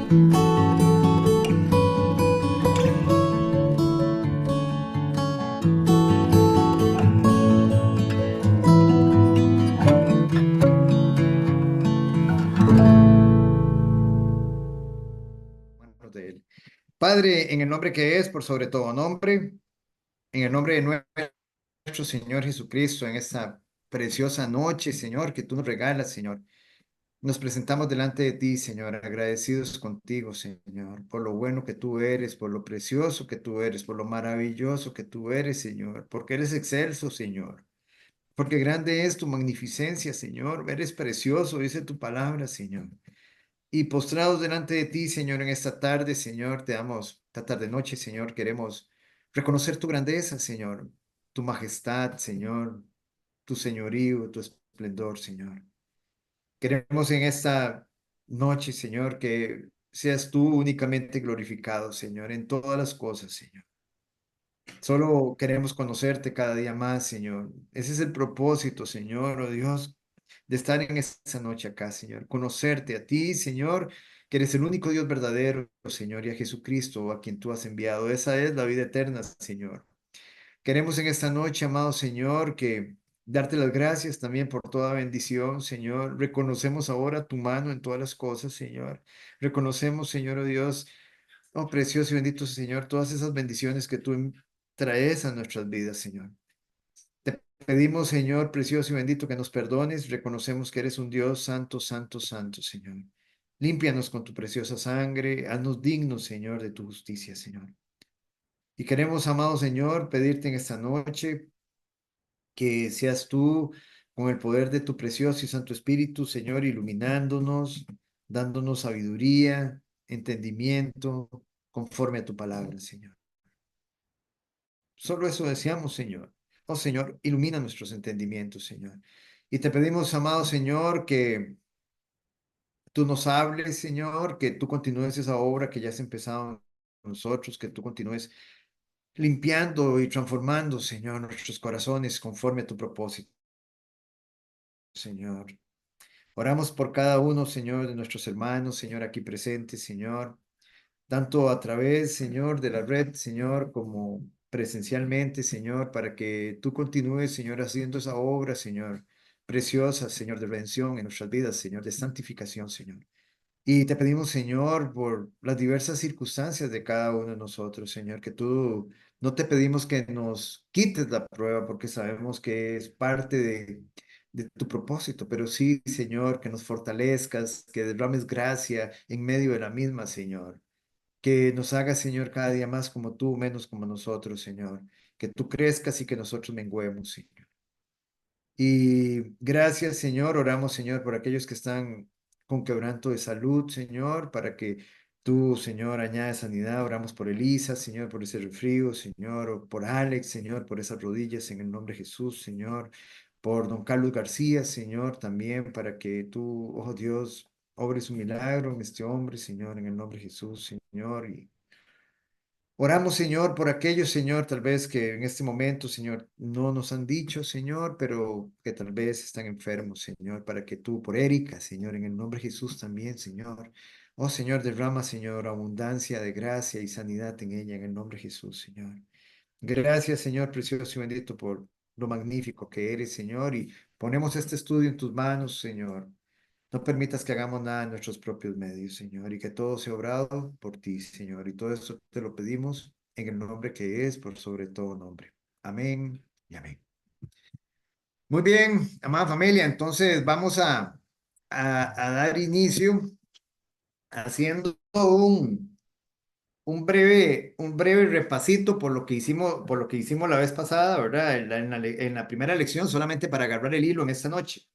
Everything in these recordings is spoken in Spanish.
De él. Padre, en el nombre que es, por sobre todo nombre, en el nombre de nuestro Señor Jesucristo, en esta preciosa noche, Señor, que tú nos regalas, Señor. Nos presentamos delante de ti, Señor, agradecidos contigo, Señor, por lo bueno que tú eres, por lo precioso que tú eres, por lo maravilloso que tú eres, Señor, porque eres excelso, Señor, porque grande es tu magnificencia, Señor, eres precioso, dice tu palabra, Señor. Y postrados delante de ti, Señor, en esta tarde, Señor, te damos, esta tarde noche, Señor, queremos reconocer tu grandeza, Señor, tu majestad, Señor, tu señorío, tu esplendor, Señor. Queremos en esta noche, Señor, que seas tú únicamente glorificado, Señor, en todas las cosas, Señor. Solo queremos conocerte cada día más, Señor. Ese es el propósito, Señor, oh Dios, de estar en esta noche acá, Señor. Conocerte a ti, Señor, que eres el único Dios verdadero, Señor, y a Jesucristo, a quien tú has enviado. Esa es la vida eterna, Señor. Queremos en esta noche, amado Señor, que darte las gracias también por toda bendición, Señor. Reconocemos ahora tu mano en todas las cosas, Señor. Reconocemos, Señor, oh Dios, oh precioso y bendito Señor, todas esas bendiciones que tú traes a nuestras vidas, Señor. Te pedimos, Señor, precioso y bendito, que nos perdones. Reconocemos que eres un Dios santo, santo, santo, Señor. Límpianos con tu preciosa sangre. Haznos dignos, Señor, de tu justicia, Señor. Y queremos, amado Señor, pedirte en esta noche que seas tú con el poder de tu precioso y santo Espíritu, Señor, iluminándonos, dándonos sabiduría, entendimiento, conforme a tu palabra, Señor. Solo eso deseamos, Señor. Oh, Señor, ilumina nuestros entendimientos, Señor. Y te pedimos, amado Señor, que tú nos hables, Señor, que tú continúes esa obra que ya has empezado en nosotros, que tú continúes limpiando y transformando, Señor, nuestros corazones conforme a tu propósito, Señor. Oramos por cada uno, Señor, de nuestros hermanos, Señor, aquí presentes, Señor, tanto a través, Señor, de la red, Señor, como presencialmente, Señor, para que tú continúes, Señor, haciendo esa obra, Señor, preciosa, Señor, de redención en nuestras vidas, Señor, de santificación, Señor. Y te pedimos, Señor, por las diversas circunstancias de cada uno de nosotros, Señor, que tú no te pedimos que nos quites la prueba porque sabemos que es parte de tu propósito, pero sí, Señor, que nos fortalezcas, que derrames gracia en medio de la misma, Señor. Que nos hagas, Señor, cada día más como tú, menos como nosotros, Señor. Que tú crezcas y que nosotros menguemos, Señor. Y gracias, Señor. Oramos, Señor, por aquellos que están con quebranto de salud, Señor, para que tú, Señor, añades sanidad. Oramos por Elisa, Señor, por ese resfrío, Señor, o por Alex, Señor, por esas rodillas en el nombre de Jesús, Señor. Por don Carlos García, Señor, también para que tú, oh Dios, obres un milagro en este hombre, Señor, en el nombre de Jesús, Señor. Y oramos, Señor, por aquellos, Señor, tal vez que en este momento, Señor, no nos han dicho, Señor, pero que tal vez están enfermos, Señor, para que tú, por Erika, Señor, en el nombre de Jesús también, Señor. Oh, Señor, derrama, Señor, abundancia de gracia y sanidad en ella, en el nombre de Jesús, Señor. Gracias, Señor, precioso y bendito, por lo magnífico que eres, Señor, y ponemos este estudio en tus manos, Señor. No permitas que hagamos nada en nuestros propios medios, Señor, y que todo sea obrado por ti, Señor. Y todo esto te lo pedimos en el nombre que es por sobre todo nombre. Amén y amén. Muy bien, amada familia, entonces vamos a dar inicio haciendo un breve repasito por lo que hicimos la vez pasada, ¿verdad? En la primera lección, solamente para agarrar el hilo en esta noche.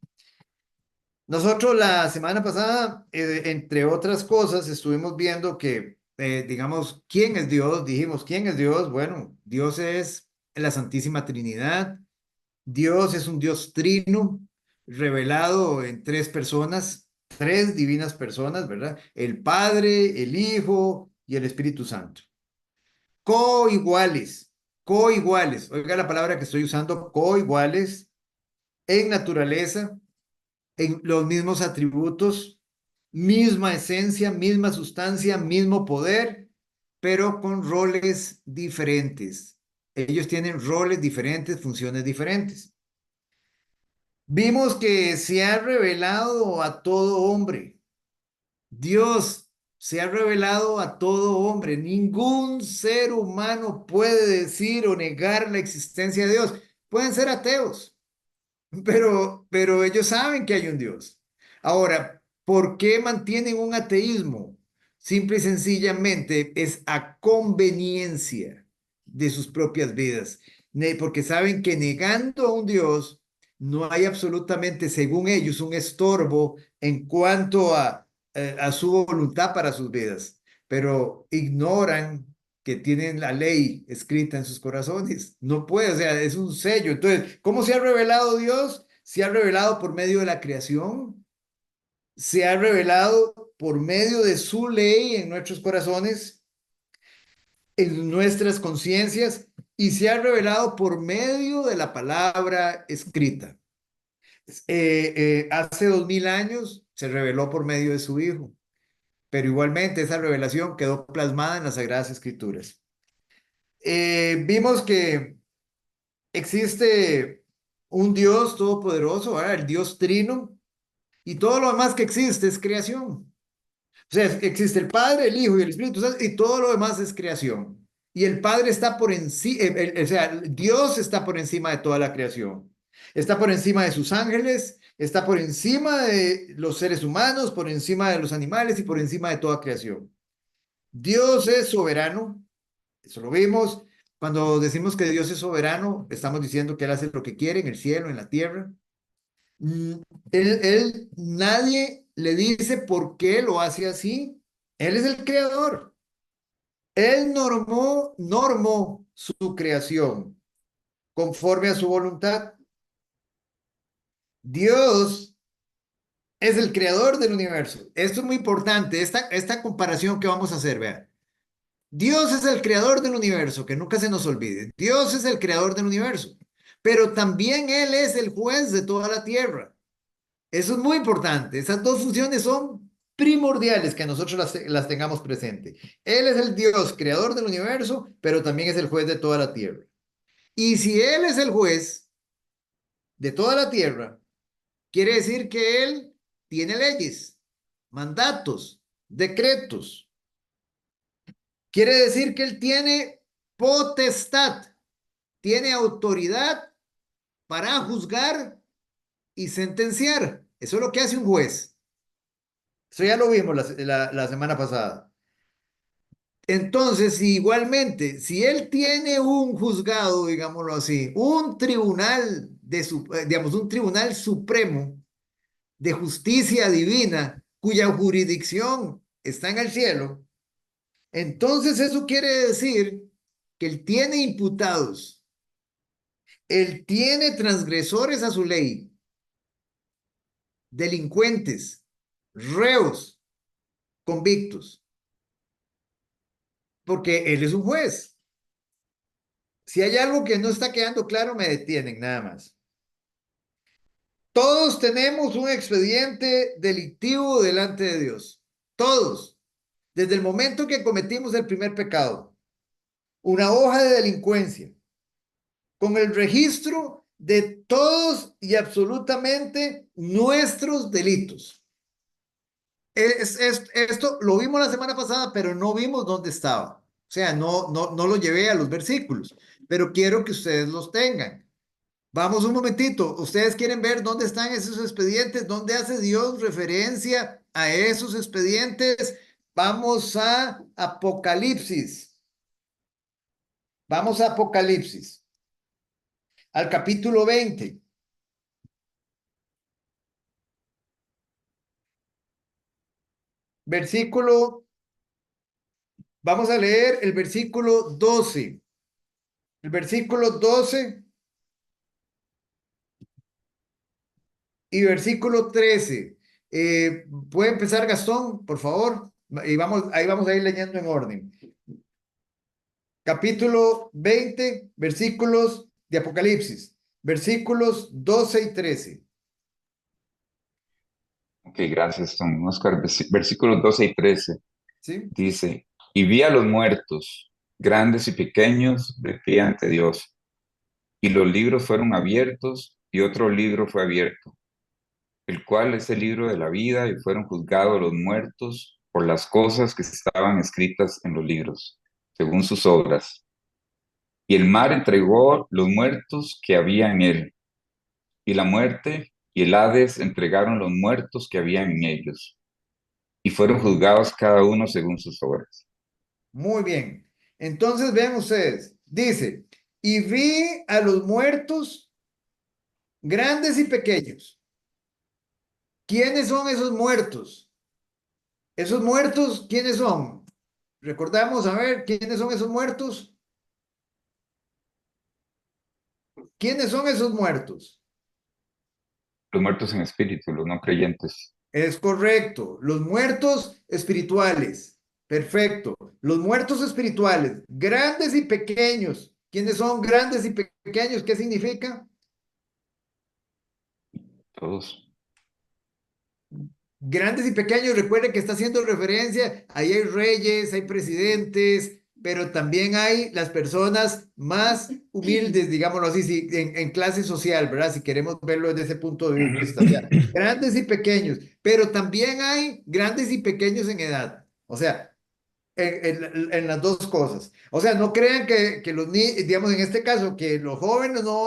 Nosotros la semana pasada, entre otras cosas, estuvimos viendo que, digamos, ¿quién es Dios? Dijimos, ¿quién es Dios? Bueno, Dios es la Santísima Trinidad. Dios es un Dios trino, revelado en tres personas, tres divinas personas, ¿verdad? El Padre, el Hijo y el Espíritu Santo. Coiguales, coiguales. Oiga la palabra que estoy usando, coiguales en naturaleza, en los mismos atributos, misma esencia, misma sustancia, mismo poder, pero con roles diferentes. Ellos tienen roles diferentes, funciones diferentes. Vimos que se ha revelado a todo hombre. Dios se ha revelado a todo hombre. Ningún ser humano puede decir o negar la existencia de Dios. Pueden ser ateos, pero ellos saben que hay un Dios. Ahora, ¿por qué mantienen un ateísmo? Simple y sencillamente es a conveniencia de sus propias vidas, porque saben que negando a un Dios no hay absolutamente, según ellos, un estorbo en cuanto a su voluntad para sus vidas, pero ignoran que tienen la ley escrita en sus corazones. No puede, o sea, es un sello. Entonces, ¿cómo se ha revelado Dios? Se ha revelado por medio de la creación, se ha revelado por medio de su ley en nuestros corazones, en nuestras conciencias, y se ha revelado por medio de la palabra escrita. Hace 2000 años se reveló por medio de su Hijo, pero igualmente esa revelación quedó plasmada en las Sagradas Escrituras. Vimos que existe un Dios todopoderoso, ¿verdad? El Dios Trino, y todo lo demás que existe es creación. O sea, existe el Padre, el Hijo y el Espíritu Santo, y todo lo demás es creación. Y el Padre está por encima, o sea, Dios está por encima de toda la creación. Está por encima de sus ángeles, está por encima de los seres humanos, por encima de los animales y por encima de toda creación. Dios es soberano, eso lo vimos. Cuando decimos que Dios es soberano, estamos diciendo que Él hace lo que quiere en el cielo, en la tierra. Mm, nadie le dice por qué lo hace así. Él es el creador. Él normó su creación conforme a su voluntad. Dios es el creador del universo. Esto es muy importante, esta comparación que vamos a hacer, vean. Dios es el creador del universo, que nunca se nos olvide. Dios es el creador del universo, pero también Él es el juez de toda la tierra. Eso es muy importante. Esas dos funciones son primordiales que nosotros las tengamos presentes. Él es el Dios creador del universo, pero también es el juez de toda la tierra. Y si Él es el juez de toda la tierra, quiere decir que Él tiene leyes, mandatos, decretos. Quiere decir que Él tiene potestad, tiene autoridad para juzgar y sentenciar. Eso es lo que hace un juez. Eso ya lo vimos la semana pasada. Entonces, igualmente, si él tiene un juzgado, digámoslo así, un tribunal digamos, un tribunal supremo de justicia divina, cuya jurisdicción está en el cielo, entonces eso quiere decir que él tiene imputados, él tiene transgresores a su ley, delincuentes, reos, convictos, porque él es un juez. Si hay algo que no está quedando claro, me detienen nada más. Todos tenemos un expediente delictivo delante de Dios. Todos. Desde el momento que cometimos el primer pecado. Una hoja de delincuencia. Con el registro de todos y absolutamente nuestros delitos. Esto lo vimos la semana pasada, pero no vimos dónde estaba. O sea, no lo llevé a los versículos, pero quiero que ustedes los tengan. Vamos un momentito. ¿Ustedes quieren ver dónde están esos expedientes? ¿Dónde hace Dios referencia a esos expedientes? Vamos a Apocalipsis. Vamos a Apocalipsis, al capítulo 20. Versículo, vamos a leer el versículo 12. El versículo 12 y versículo 13. ¿Puede empezar Gastón, por favor? Y ahí vamos a ir leyendo en orden. Capítulo 20, versículos de Apocalipsis, versículos 12 y 13. Ok, gracias, don Oscar. Versículos 12 y 13 ¿Sí? dice, y vi a los muertos, grandes y pequeños, de pie ante Dios, y los libros fueron abiertos, y otro libro fue abierto, el cual es el libro de la vida, y fueron juzgados los muertos por las cosas que estaban escritas en los libros, según sus obras. Y el mar entregó los muertos que había en él, y la muerte y el Hades entregaron los muertos que había en ellos, y fueron juzgados cada uno según sus obras. Muy bien. Entonces, vean ustedes. Dice, y vi a los muertos, grandes y pequeños. ¿Quiénes son esos muertos? Esos muertos, ¿quiénes son? Recordamos, a ver, ¿quiénes son esos muertos? ¿Quiénes son esos muertos? Los muertos en espíritu, los no creyentes. Es correcto, los muertos espirituales. Perfecto. Los muertos espirituales, grandes y pequeños. ¿Quiénes son grandes y pequeños? ¿Qué significa? Todos. Grandes y pequeños, recuerden que está haciendo referencia, ahí hay reyes, hay presidentes, pero también hay las personas más humildes, digámoslo así, en clase social, ¿verdad? Si queremos verlo desde ese punto de vista. O sea, grandes y pequeños, pero también hay grandes y pequeños en edad. O sea, en las dos cosas. O sea, no crean que los niños, digamos, en este caso, que los jóvenes no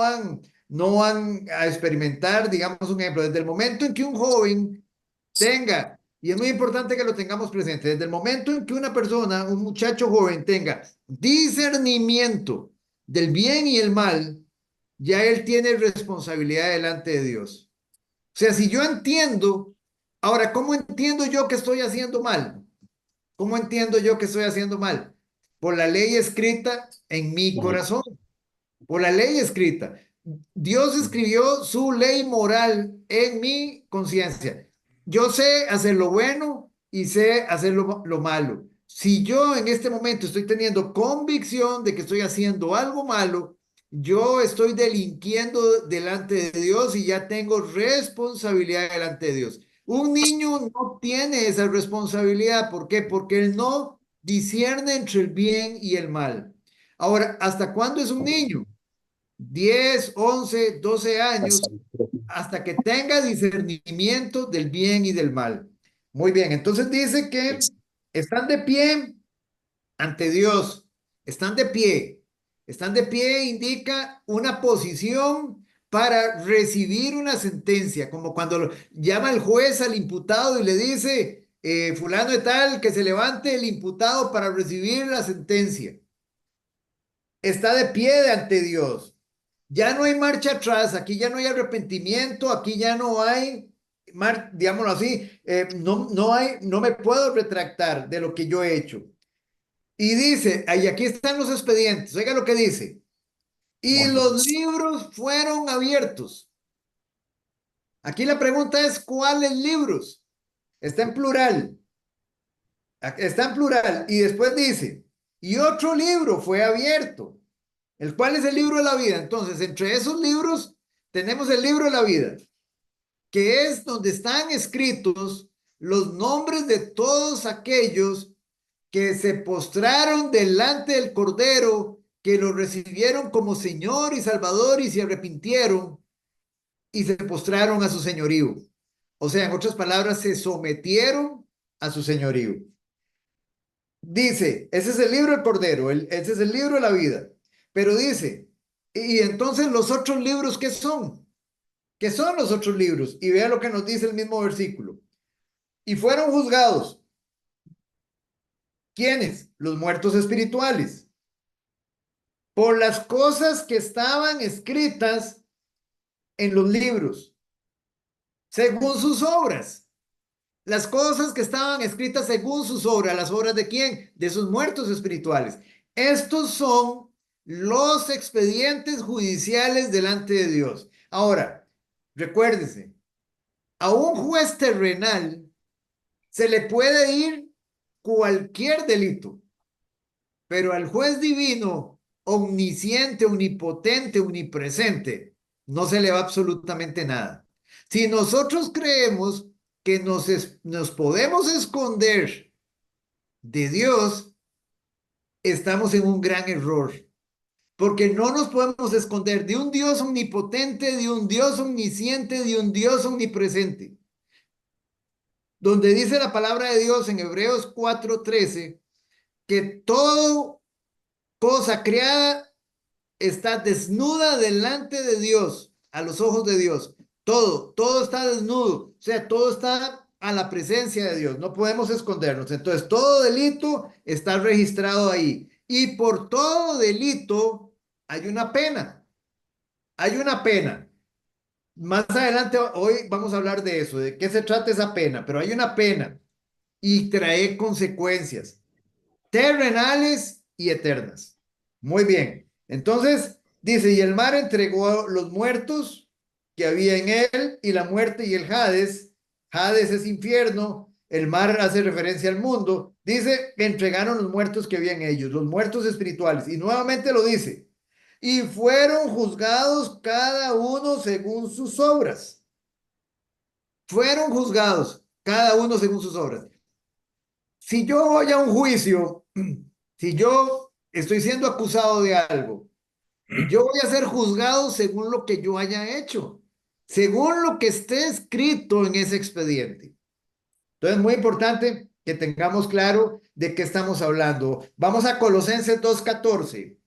van a experimentar, digamos, un ejemplo, desde el momento en que un joven tenga, y es muy importante que lo tengamos presente, desde el momento en que una persona, un muchacho joven tenga discernimiento del bien y el mal, ya él tiene responsabilidad delante de Dios. O sea, si yo entiendo, ahora, ¿cómo entiendo yo que estoy haciendo mal? ¿Cómo entiendo yo que estoy haciendo mal? Por la ley escrita en mi corazón, por la ley escrita. Dios escribió su ley moral en mi conciencia. Yo sé hacer lo bueno y sé hacer lo malo. Si yo en este momento estoy teniendo convicción de que estoy haciendo algo malo, yo estoy delinquiendo delante de Dios y ya tengo responsabilidad delante de Dios. Un niño no tiene esa responsabilidad. ¿Por qué? Porque él no discierne entre el bien y el mal. Ahora, ¿hasta cuándo es un niño? 10, 11, 12 años, hasta que tenga discernimiento del bien y del mal. Muy bien, entonces dice que están de pie ante Dios, están de pie. Están de pie indica una posición para recibir una sentencia, como cuando llama el juez al imputado y le dice, fulano de tal, que se levante el imputado para recibir la sentencia. Está de pie ante Dios. Ya no hay marcha atrás, aquí ya no hay arrepentimiento, aquí ya no hay, digámoslo así, no me puedo retractar de lo que yo he hecho. Y dice, y aquí están los expedientes, oiga lo que dice, y los libros fueron abiertos. Aquí la pregunta es, ¿cuáles libros? Está en plural, está en plural, y después dice, y otro libro fue abierto. ¿El cuál es el libro de la vida? Entonces, entre esos libros tenemos el libro de la vida, que es donde están escritos los nombres de todos aquellos que se postraron delante del Cordero, que lo recibieron como Señor y Salvador y se arrepintieron y se postraron a su señorío. O sea, en otras palabras, se sometieron a su señorío. Dice, ese es el libro del Cordero, ese es el libro de la vida. Pero dice, y entonces los otros libros, ¿qué son? ¿Qué son los otros libros? Y vea lo que nos dice el mismo versículo. Y fueron juzgados. ¿Quiénes? Los muertos espirituales. Por las cosas que estaban escritas en los libros, según sus obras. Las cosas que estaban escritas según sus obras. ¿Las obras de quién? De sus muertos espirituales. Estos son los expedientes judiciales delante de Dios. Ahora, recuérdese, a un juez terrenal se le puede ir cualquier delito, pero al juez divino, omnisciente, omnipotente, omnipresente, no se le va absolutamente nada. Si nosotros creemos que nos podemos esconder de Dios, estamos en un gran error. Porque no nos podemos esconder de un Dios omnipotente, de un Dios omnisciente, de un Dios omnipresente. Donde dice la palabra de Dios en Hebreos 4:13, que toda cosa creada está desnuda delante de Dios, a los ojos de Dios. Todo está desnudo. O sea, todo está a la presencia de Dios. No podemos escondernos. Entonces, todo delito está registrado ahí. Y por todo delito hay una pena. Hay una pena. Más adelante, hoy vamos a hablar de eso, de qué se trata esa pena, pero hay una pena y trae consecuencias terrenales y eternas. Muy bien. Entonces, dice, y el mar entregó los muertos que había en él y la muerte y el Hades. Hades es infierno, el mar hace referencia al mundo. Dice que entregaron los muertos que había en ellos, los muertos espirituales. Y nuevamente lo dice, y fueron juzgados cada uno según sus obras. Fueron juzgados cada uno según sus obras. Si yo voy a un juicio, si yo estoy siendo acusado de algo, yo voy a ser juzgado según lo que yo haya hecho, según lo que esté escrito en ese expediente. Entonces, muy importante que tengamos claro de qué estamos hablando. Vamos a Colosenses 2:14.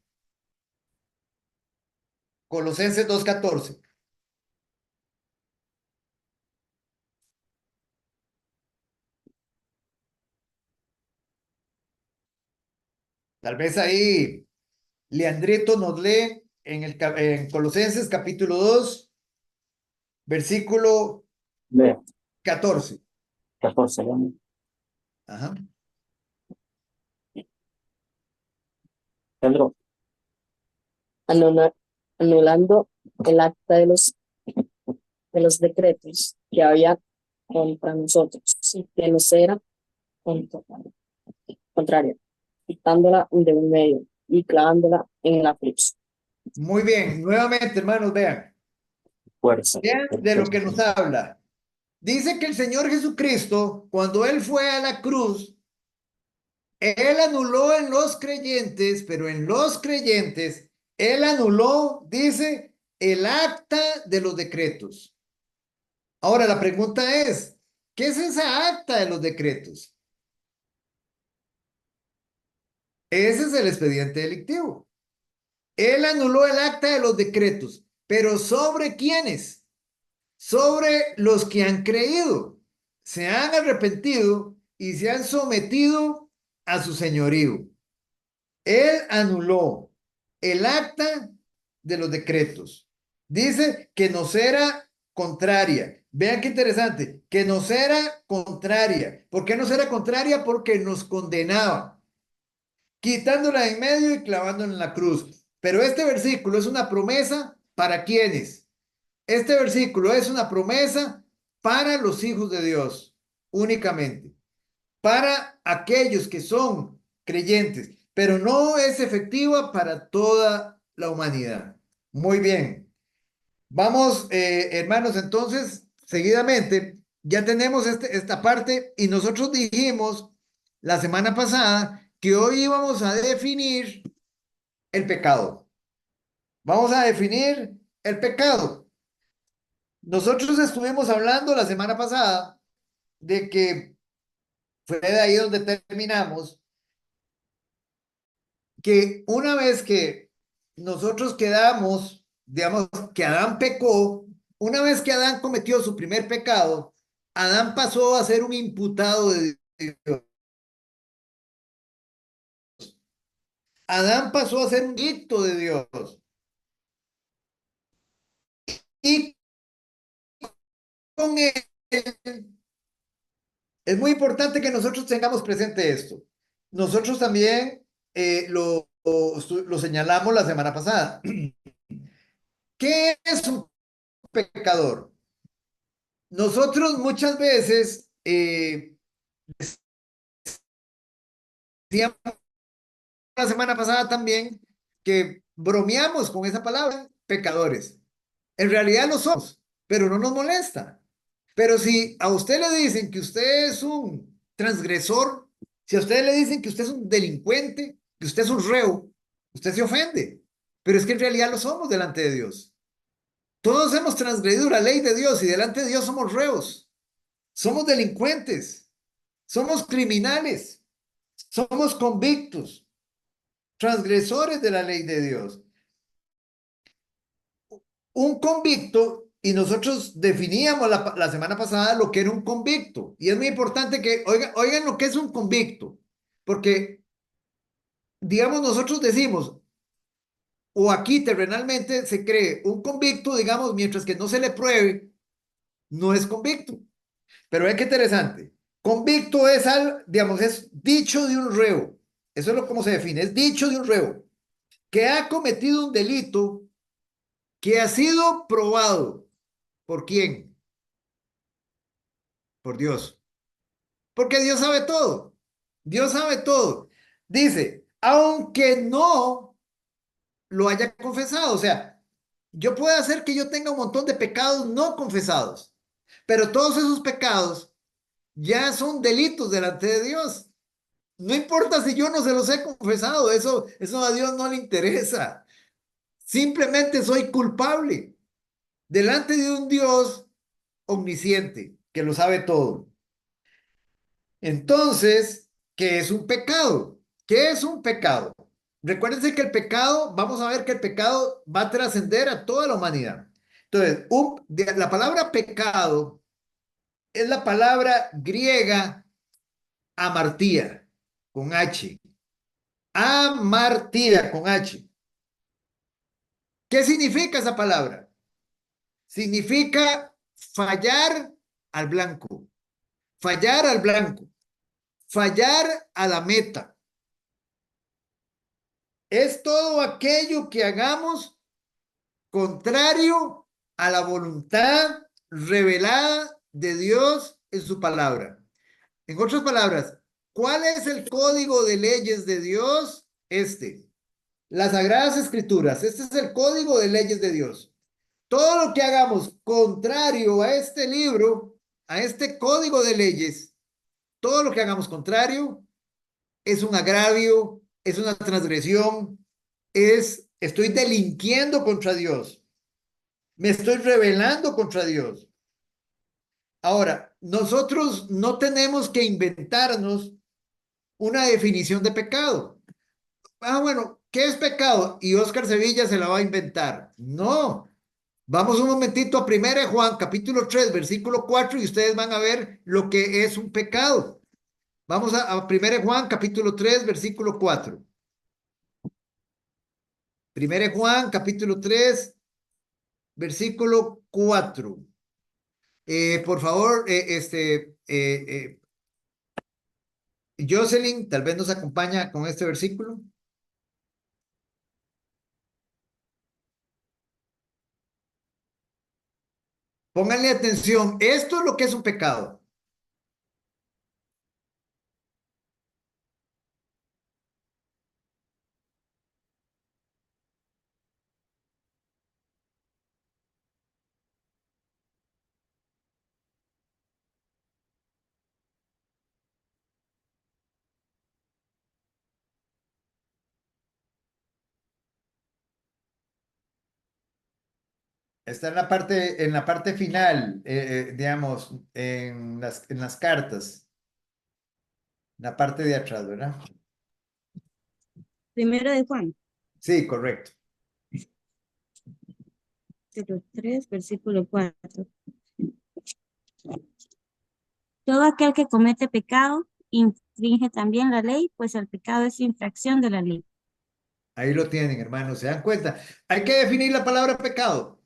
Colosenses 2:14. Tal vez ahí Leandrito nos lee en Colosenses capítulo 2, versículo Leo, 14. 14, ¿no? Ajá. Pedro, anulando el acta de los decretos que había contra nosotros, y que nos era contra- contraria, quitándola de un medio y clavándola en la cruz. Muy bien, nuevamente, hermanos, vean. Fuerza. Vean de lo que nos habla. Dice que el Señor Jesucristo, cuando Él fue a la cruz, Él anuló en los creyentes, pero en los creyentes, Él anuló, dice, el acta de los decretos. Ahora, la pregunta es, ¿qué es esa acta de los decretos? Ese es el expediente delictivo. Él anuló el acta de los decretos, pero ¿sobre quiénes? Sobre los que han creído, se han arrepentido y se han sometido a su señorío. Él anuló el acta de los decretos. Dice que nos era contraria. Vean qué interesante, que nos era contraria. ¿Por qué nos era contraria? Porque nos condenaba, quitándola en medio y clavándola en la cruz. Pero este versículo es una promesa para quienes. Este versículo es una promesa para los hijos de Dios, únicamente, para aquellos que son creyentes, pero no es efectiva para toda la humanidad. Muy bien, vamos, hermanos, entonces, seguidamente, ya tenemos esta parte y nosotros dijimos la semana pasada que hoy íbamos a definir el pecado. Vamos a definir el pecado. Nosotros estuvimos hablando la semana pasada de que fue de ahí donde terminamos, que una vez que nosotros quedamos, digamos, que Adán pecó, una vez que Adán cometió su primer pecado, Adán pasó a ser un imputado de Dios. Adán pasó a ser un dicto de Dios. Y con él, es muy importante que nosotros tengamos presente esto. Nosotros también lo señalamos la semana pasada. ¿Qué es un pecador? Nosotros muchas veces decíamos la semana pasada también que bromeamos con esa palabra, pecadores. En realidad lo somos, pero no nos molesta. Pero si a usted le dicen que usted es un transgresor, si a usted le dicen que usted es un delincuente, que usted es un reo, usted se ofende. Pero es que en realidad lo somos delante de Dios. Todos hemos transgredido la ley de Dios y delante de Dios somos reos, somos delincuentes, somos criminales, somos convictos, transgresores de la ley de Dios. Un convicto, y nosotros definíamos la semana pasada lo que era un convicto, y es muy importante que oigan lo que es un convicto, porque, digamos, nosotros decimos, o aquí terrenalmente se cree un convicto, digamos, mientras que no se le pruebe, no es convicto. Pero ve qué interesante. Convicto es digamos, es dicho de un reo. Eso es lo como se define, es dicho de un reo que ha cometido un delito que ha sido probado. ¿Por quién? Por Dios. Porque Dios sabe todo. Dios sabe todo. Dice, aunque no lo haya confesado. O sea, yo puedo hacer que yo tenga un montón de pecados no confesados, pero todos esos pecados ya son delitos delante de Dios. No importa si yo no se los he confesado, eso a Dios no le interesa. Simplemente soy culpable delante de un Dios omnisciente que lo sabe todo. Entonces, ¿qué es un pecado? ¿Qué es un pecado? Recuérdense que el pecado, vamos a ver que el pecado va a trascender a toda la humanidad. Entonces, la palabra pecado es la palabra griega amartía, con H. Amartía, con H. ¿Qué significa esa palabra? Significa fallar al blanco, fallar al blanco, fallar a la meta. Es todo aquello que hagamos contrario a la voluntad revelada de Dios en su palabra. En otras palabras, ¿cuál es el código de leyes de Dios? Las Sagradas Escrituras. Este es el código de leyes de Dios. Todo lo que hagamos contrario a este libro, a este código de leyes, todo lo que hagamos contrario es un agravio, es una transgresión, estoy delinquiendo contra Dios, me estoy rebelando contra Dios. Ahora, nosotros no tenemos que inventarnos una definición de pecado. Bueno, ¿qué es pecado? Y Oscar Sevilla se la va a inventar. No. Vamos un momentito a 1 Juan, capítulo 3, versículo 4, y ustedes van a ver lo que es un pecado. Vamos a 1 Juan, capítulo 3, versículo 4. 1 Juan, capítulo 3, versículo 4. Por favor, Jocelyn, tal vez nos acompaña con este versículo. Pónganle atención, esto es lo que es un pecado. Está en la parte final, digamos, en las cartas, la parte de atrás, ¿verdad? Primero de Juan, Sí, correcto. capítulo 3, versículo 4. Todo aquel que comete pecado infringe también la ley, pues el pecado es infracción de la ley. Ahí lo tienen, hermanos, ¿se dan cuenta? Hay que definir la palabra pecado.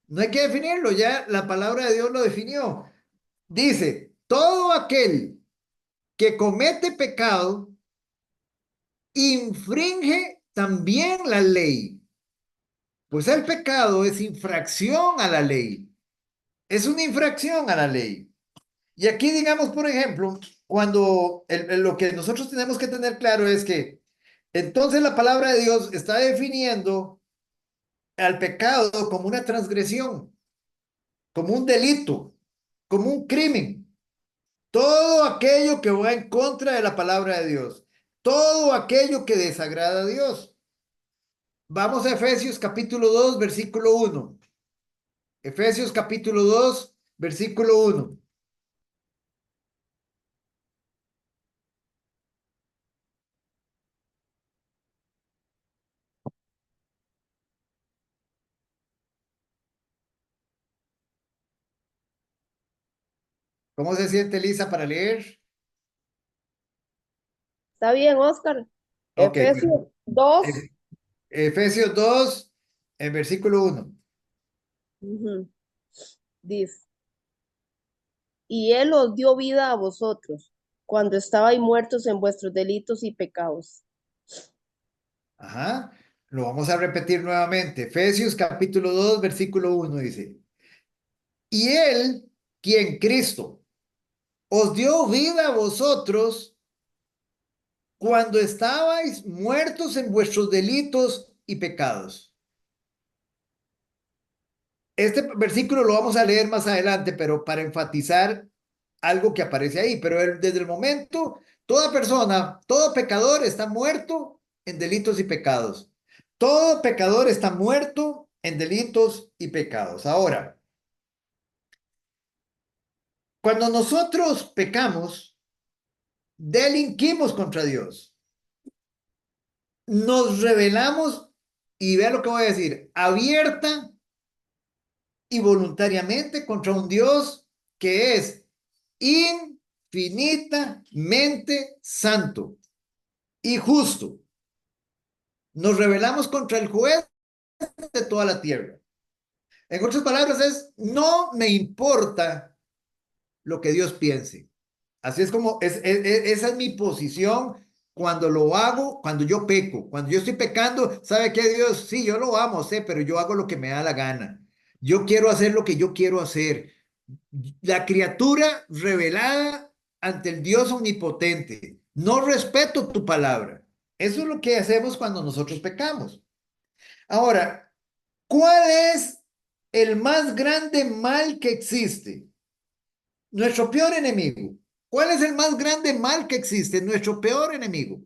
No hay que definirlo, ya la palabra de Dios lo definió. Dice, todo aquel que comete pecado infringe también la ley. Pues el pecado es infracción a la ley. Es una infracción a la ley. Y aquí, digamos, por ejemplo, cuando lo que nosotros tenemos que tener claro es que entonces la palabra de Dios está definiendo al pecado como una transgresión, como un delito, como un crimen. Todo aquello que va en contra de la palabra de Dios. Todo aquello que desagrada a Dios. Vamos a Efesios capítulo 2, versículo 1. Efesios capítulo 2, versículo 1. ¿Cómo se siente Lisa para leer? Está bien, Oscar. Ok, Efesios 2. Ef- Efesios 2, en versículo 1. Ujú, dice, y Él os dio vida a vosotros, cuando estabais muertos en vuestros delitos y pecados. Ajá. Lo vamos a repetir nuevamente. Efesios capítulo 2, versículo 1 dice, y Él, quien Cristo, os dio vida a vosotros cuando estabais muertos en vuestros delitos y pecados. Este versículo lo vamos a leer más adelante, pero para enfatizar algo que aparece ahí. Pero desde el momento, toda persona, todo pecador está muerto en delitos y pecados. Todo pecador está muerto en delitos y pecados. Ahora, cuando nosotros pecamos, delinquimos contra Dios. Nos rebelamos, y vea lo que voy a decir, abierta y voluntariamente contra un Dios que es infinitamente santo y justo. Nos rebelamos contra el juez de toda la tierra. En otras palabras es, no me importa lo que Dios piense. Así es como, esa es mi posición cuando lo hago, cuando yo peco. Cuando yo estoy pecando, ¿sabe qué, Dios? Sí, yo lo amo, sé, pero yo hago lo que me da la gana. Yo quiero hacer lo que yo quiero hacer. La criatura revelada ante el Dios omnipotente. No respeto tu palabra. Eso es lo que hacemos cuando nosotros pecamos. Ahora, ¿cuál es el más grande mal que existe? Nuestro peor enemigo. ¿Cuál es el más grande mal que existe? Nuestro peor enemigo.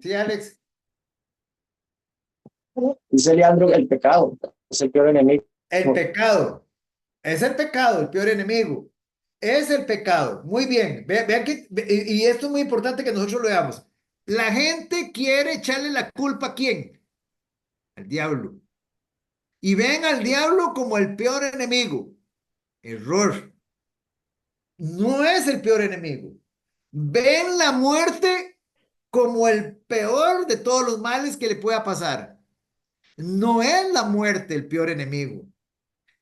Sí, Alex. Dice Leandro, el pecado es el peor enemigo. El pecado. Es el pecado, el peor enemigo. Es el pecado. Muy bien. Vean que, y esto es muy importante que nosotros lo veamos. La gente quiere echarle la culpa a quién? Al diablo. Y ven al diablo como el peor enemigo. Error. No es el peor enemigo. Ven la muerte como el peor de todos los males que le pueda pasar. No es la muerte el peor enemigo.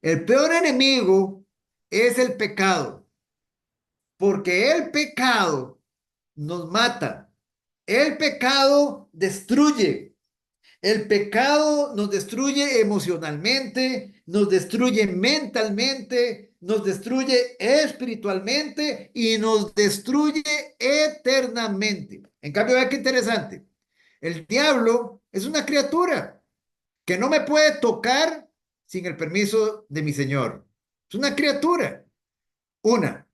El peor enemigo es el pecado, porque el pecado nos mata. El pecado destruye. El pecado nos destruye emocionalmente, nos destruye mentalmente, nos destruye espiritualmente y nos destruye eternamente. En cambio, vea qué interesante. El diablo es una criatura que no me puede tocar sin el permiso de mi Señor. Es una criatura. Una.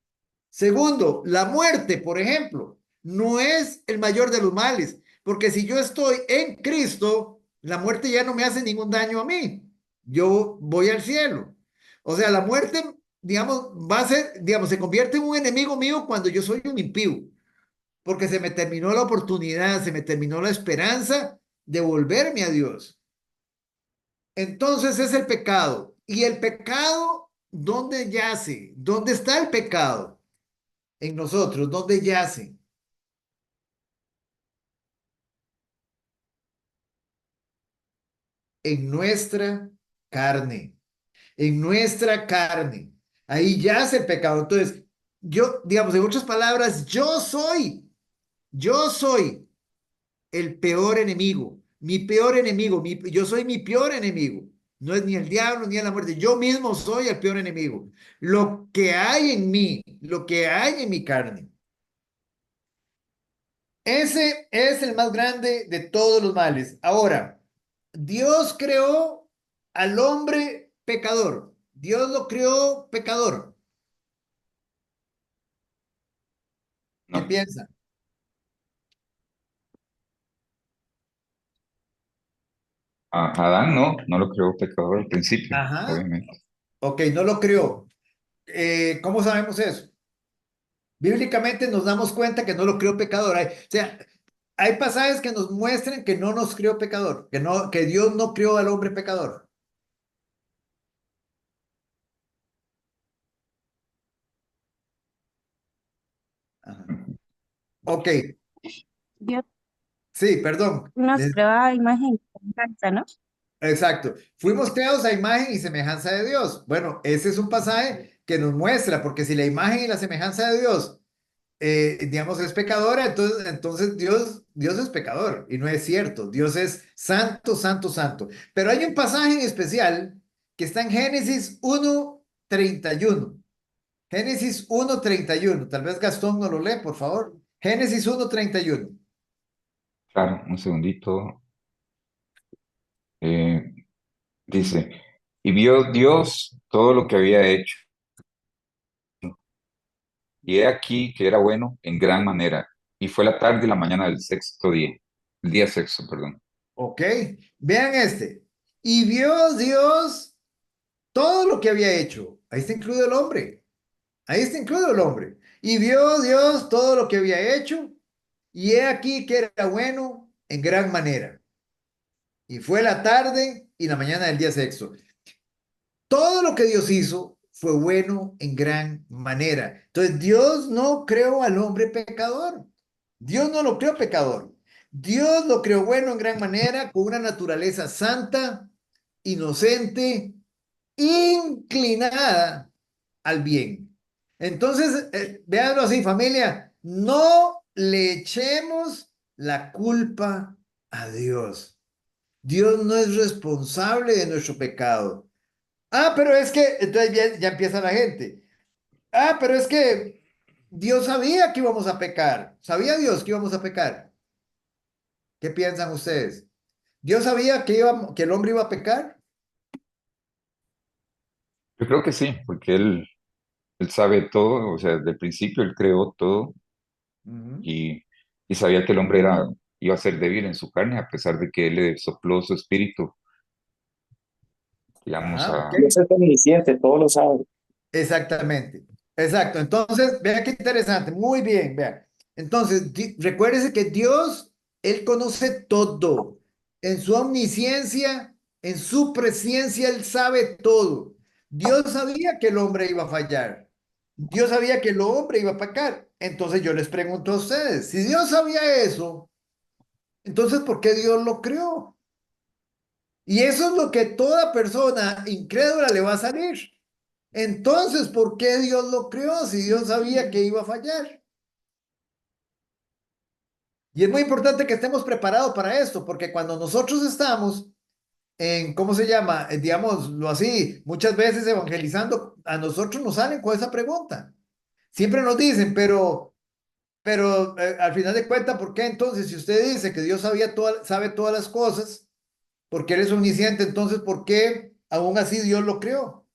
Segundo, la muerte, por ejemplo, no es el mayor de los males, porque si yo estoy en Cristo, la muerte ya no me hace ningún daño a mí. Yo voy al cielo. O sea, la muerte, digamos, va a ser, digamos, se convierte en un enemigo mío cuando yo soy un impío, porque se me terminó la oportunidad, se me terminó la esperanza de volverme a Dios. Entonces es el pecado. ¿Y el pecado dónde yace? ¿Dónde está el pecado? En nosotros, ¿dónde yace? En nuestra carne. En nuestra carne. Ahí yace el pecado. Entonces, yo, digamos, en otras palabras, yo soy el peor enemigo, mi peor enemigo, yo soy mi peor enemigo. No es ni el diablo ni la muerte, yo mismo soy el peor enemigo. Lo que hay en mí, lo que hay en mi carne. Ese es el más grande de todos los males. Ahora, Dios creó al hombre pecador. Dios lo creó pecador. ¿Qué No. piensa? A Adán no lo creó pecador al principio, Ajá. obviamente. Ok, no lo creó. ¿Cómo sabemos eso? Bíblicamente nos damos cuenta que no lo creó pecador. O sea, hay pasajes que nos muestran que no nos creó pecador, que Dios no creó al hombre pecador. Ajá. Ok, Dios sí, perdón. nos creó a imagen y semejanza, ¿no? Exacto. Fuimos creados a imagen y semejanza de Dios. Bueno, ese es un pasaje que nos muestra, porque si la imagen y la semejanza de Dios, digamos, es pecadora, entonces Dios es pecador y no es cierto. Dios es santo, santo, santo. Pero hay un pasaje en especial que está en Génesis 1:31. Génesis 1:31. Tal vez Gastón no lo lee, por favor. Génesis 1:31. Claro, un segundito. Eh, Dice, y vio Dios todo lo que había hecho, y he aquí que era bueno en gran manera, y fue la tarde y la mañana del sexto día, el día sexto, perdón. Ok, vean este. Y vio Dios todo lo que había hecho. Ahí está incluido el hombre. Ahí está incluido el hombre. Y vio Dios todo lo que había hecho. Y he aquí que era bueno en gran manera. Y fue la tarde y la mañana del día sexto. Todo lo que Dios hizo fue bueno en gran manera. Entonces Dios no creó al hombre pecador. Dios no lo creó pecador. Dios lo creó bueno en gran manera, con una naturaleza santa, inocente, inclinada al bien. Entonces, véanlo así, familia, no le echemos la culpa a Dios. Dios no es responsable de nuestro pecado. Ah, pero es que, entonces ya empieza la gente. Ah, pero es que Dios sabía que íbamos a pecar. ¿Sabía Dios que íbamos a pecar? ¿Qué piensan ustedes? ¿Dios sabía que el hombre iba a pecar? Yo creo que sí, porque él sabe todo, o sea, desde el principio él creó todo Ujú. y, y sabía que el hombre iba a ser débil en su carne, a pesar de que él le sopló su espíritu, digamos, Ajá, ok. Dios es omnisciente, todo lo sabe. Exactamente. Exacto. Entonces, vean qué interesante. Muy bien, vean. Entonces, recuérdese que Dios, Él conoce todo. En su omnisciencia, en su presencia, Él sabe todo. Dios sabía que el hombre iba a fallar. Dios sabía que el hombre iba a pecar. Entonces yo les pregunto a ustedes, si Dios sabía eso, entonces ¿por qué Dios lo creó? Y eso es lo que toda persona incrédula le va a salir. Entonces, ¿por qué Dios lo creó si Dios sabía que iba a fallar? Y es muy importante que estemos preparados para esto, porque cuando nosotros estamos en, ¿cómo se llama? Digámoslo así, muchas veces evangelizando, a nosotros nos salen con esa pregunta. Siempre nos dicen, pero al final de cuentas, ¿por qué entonces, si usted dice que Dios sabe todas las cosas, porque Él es omnisciente, entonces, ¿por qué aún así Dios lo creó?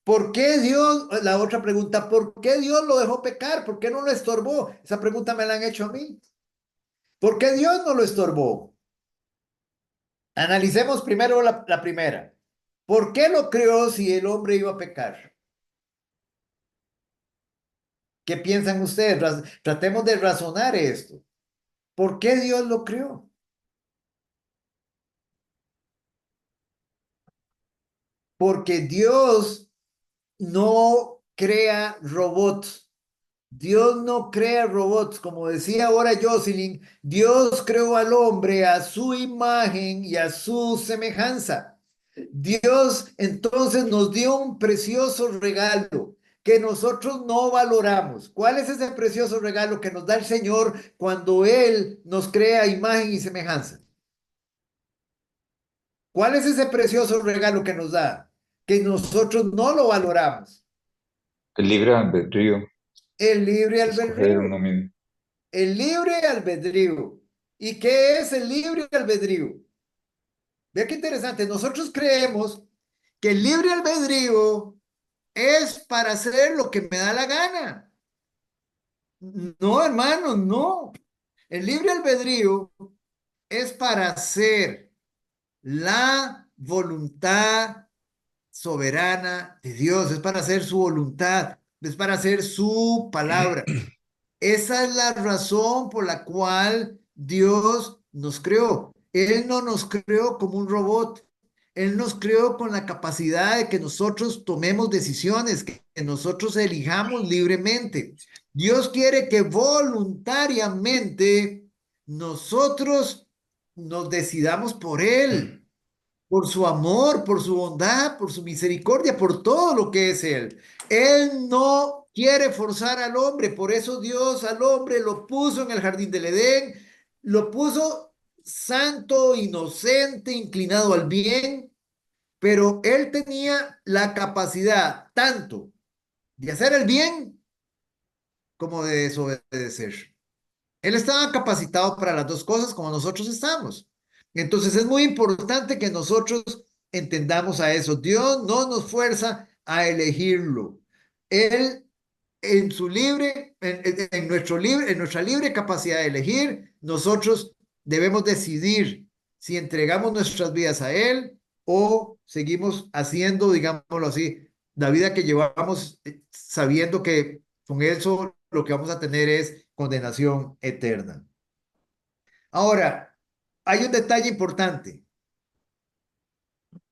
¿Por qué Dios, la otra pregunta, ¿por qué Dios lo dejó pecar? ¿Por qué no lo estorbó? Esa pregunta me la han hecho a mí. ¿Por qué Dios no lo estorbó? Analicemos primero la primera. ¿Por qué lo creó si el hombre iba a pecar? ¿Qué piensan ustedes? Tratemos de razonar esto. ¿Por qué Dios lo creó? Porque Dios no crea robots. Dios no crea robots, como decía ahora Jocelyn, Dios creó al hombre a su imagen y a su semejanza. Dios entonces nos dio un precioso regalo que nosotros no valoramos. ¿Cuál es ese precioso regalo que nos da el Señor cuando Él nos crea imagen y semejanza? ¿Cuál es ese precioso regalo que nos da? Que nosotros no lo valoramos. el libre albedrío, El libre escoger albedrío. uno mismo. el libre albedrío. ¿Y qué es el libre albedrío? Vea qué interesante. Nosotros creemos que el libre albedrío es para hacer lo que me da la gana. No, hermano, no. El libre albedrío es para hacer la voluntad soberana de Dios, es para hacer su voluntad, es para hacer su palabra. Esa es la razón por la cual Dios nos creó. Él no nos creó como un robot. Él nos creó con la capacidad de que nosotros tomemos decisiones, que nosotros elijamos libremente. Dios quiere que voluntariamente nosotros nos decidamos por Él, por su amor, por su bondad, por su misericordia, por todo lo que es Él. Él no quiere forzar al hombre, por eso Dios al hombre lo puso en el jardín del Edén, lo puso santo, inocente, inclinado al bien, pero él tenía la capacidad tanto de hacer el bien como de desobedecer. Él estaba capacitado para las dos cosas como nosotros estamos. Entonces es muy importante que nosotros entendamos a eso. Dios no nos fuerza a elegirlo. Él en su libre, en nuestra libre capacidad de elegir, nosotros debemos decidir si entregamos nuestras vidas a Él o seguimos haciendo, digámoslo así, la vida que llevamos sabiendo que con eso lo que vamos a tener es condenación eterna. Ahora, hay un detalle importante.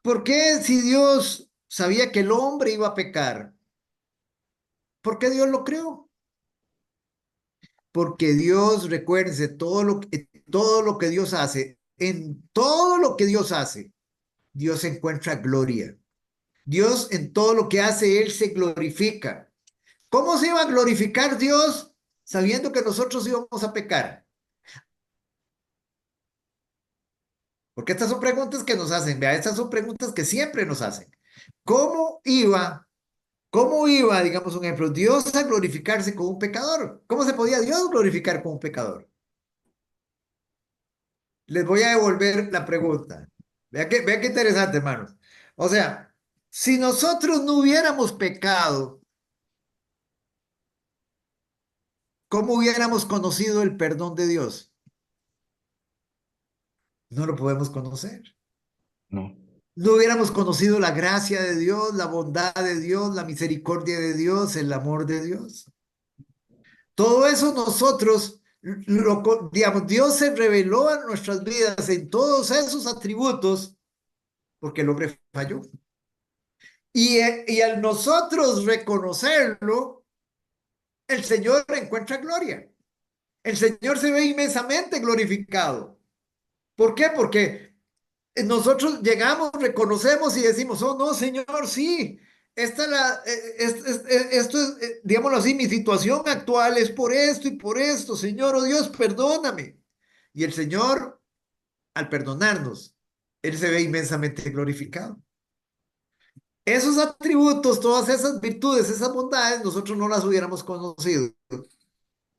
¿Por qué si Dios sabía que el hombre iba a pecar? ¿Por qué Dios lo creó? Porque Dios, recuérdense, todo lo que Dios hace, en todo lo que Dios hace, Dios encuentra gloria. Dios en todo lo que hace, Él se glorifica. ¿Cómo se iba a glorificar Dios sabiendo que nosotros íbamos a pecar? Porque estas son preguntas que nos hacen, vea, estas son preguntas que siempre nos hacen. ¿Cómo iba, digamos un ejemplo, Dios a glorificarse con un pecador? ¿Cómo se podía Dios glorificar con un pecador? Les voy a devolver la pregunta. Vea qué interesante, hermanos. O sea, si nosotros no hubiéramos pecado, ¿cómo hubiéramos conocido el perdón de Dios? No lo podemos conocer. No. No hubiéramos conocido la gracia de Dios, la bondad de Dios, la misericordia de Dios, el amor de Dios. Todo eso nosotros, digamos, Dios se reveló a nuestras vidas en todos esos atributos porque el hombre falló. Y al nosotros reconocerlo, el Señor encuentra gloria. El Señor se ve inmensamente glorificado. ¿Por qué? Porque nosotros llegamos, reconocemos y decimos, oh no, Señor, sí, esto es, digámoslo así, mi situación actual es por esto y por esto, Señor, oh Dios, perdóname. Y el Señor, al perdonarnos, Él se ve inmensamente glorificado. Esos atributos, todas esas virtudes, esas bondades, nosotros no las hubiéramos conocido.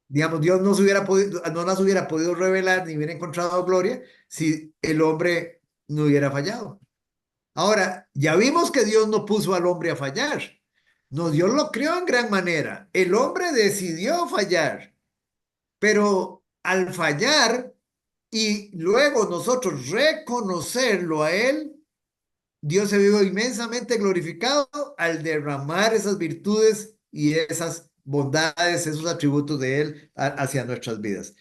Digamos, Dios no las hubiera podido revelar ni hubiera encontrado gloria si el hombre no hubiera fallado. Ahora, ya vimos que Dios no puso al hombre a fallar. No, Dios lo creó en gran manera. El hombre decidió fallar, pero al fallar y luego nosotros reconocerlo a él, Dios se vio inmensamente glorificado al derramar esas virtudes y esas bondades, esos atributos de él hacia nuestras vidas.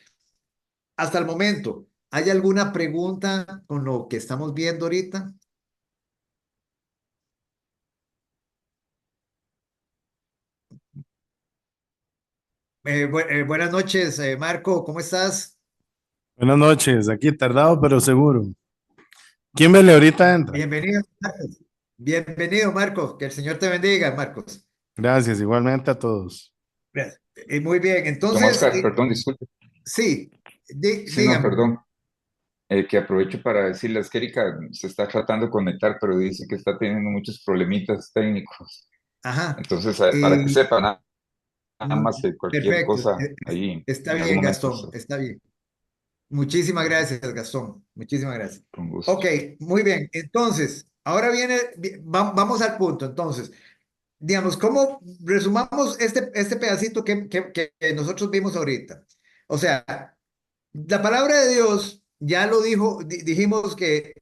Hasta el momento, ¿hay alguna pregunta con lo que estamos viendo ahorita? Buenas noches, Marco, ¿cómo estás? Buenas noches, aquí tardado pero seguro. ¿Quién vele ahorita entra? Bienvenido, Marcos. Bienvenido, Marcos. Que el Señor te bendiga, Marcos. Gracias, igualmente a todos. Gracias. Muy bien, Don entonces, Oscar, perdón, disculpe. sí, Sí, no, dígame. perdón. Que aprovecho para decirles que Erika se está tratando de conectar, pero dice que está teniendo muchos problemitas técnicos. Ajá. Entonces, para que sepan, más cualquier Perfecto, cosa ahí está en algún bien, momento. Gastón, está bien. Muchísimas gracias, Gastón. Muchísimas gracias. Con gusto. Ok, muy bien. Entonces, ahora viene, vamos al punto. Entonces, digamos, ¿cómo resumamos este pedacito que nosotros vimos ahorita? O sea, la palabra de Dios ya lo dijo, dijimos que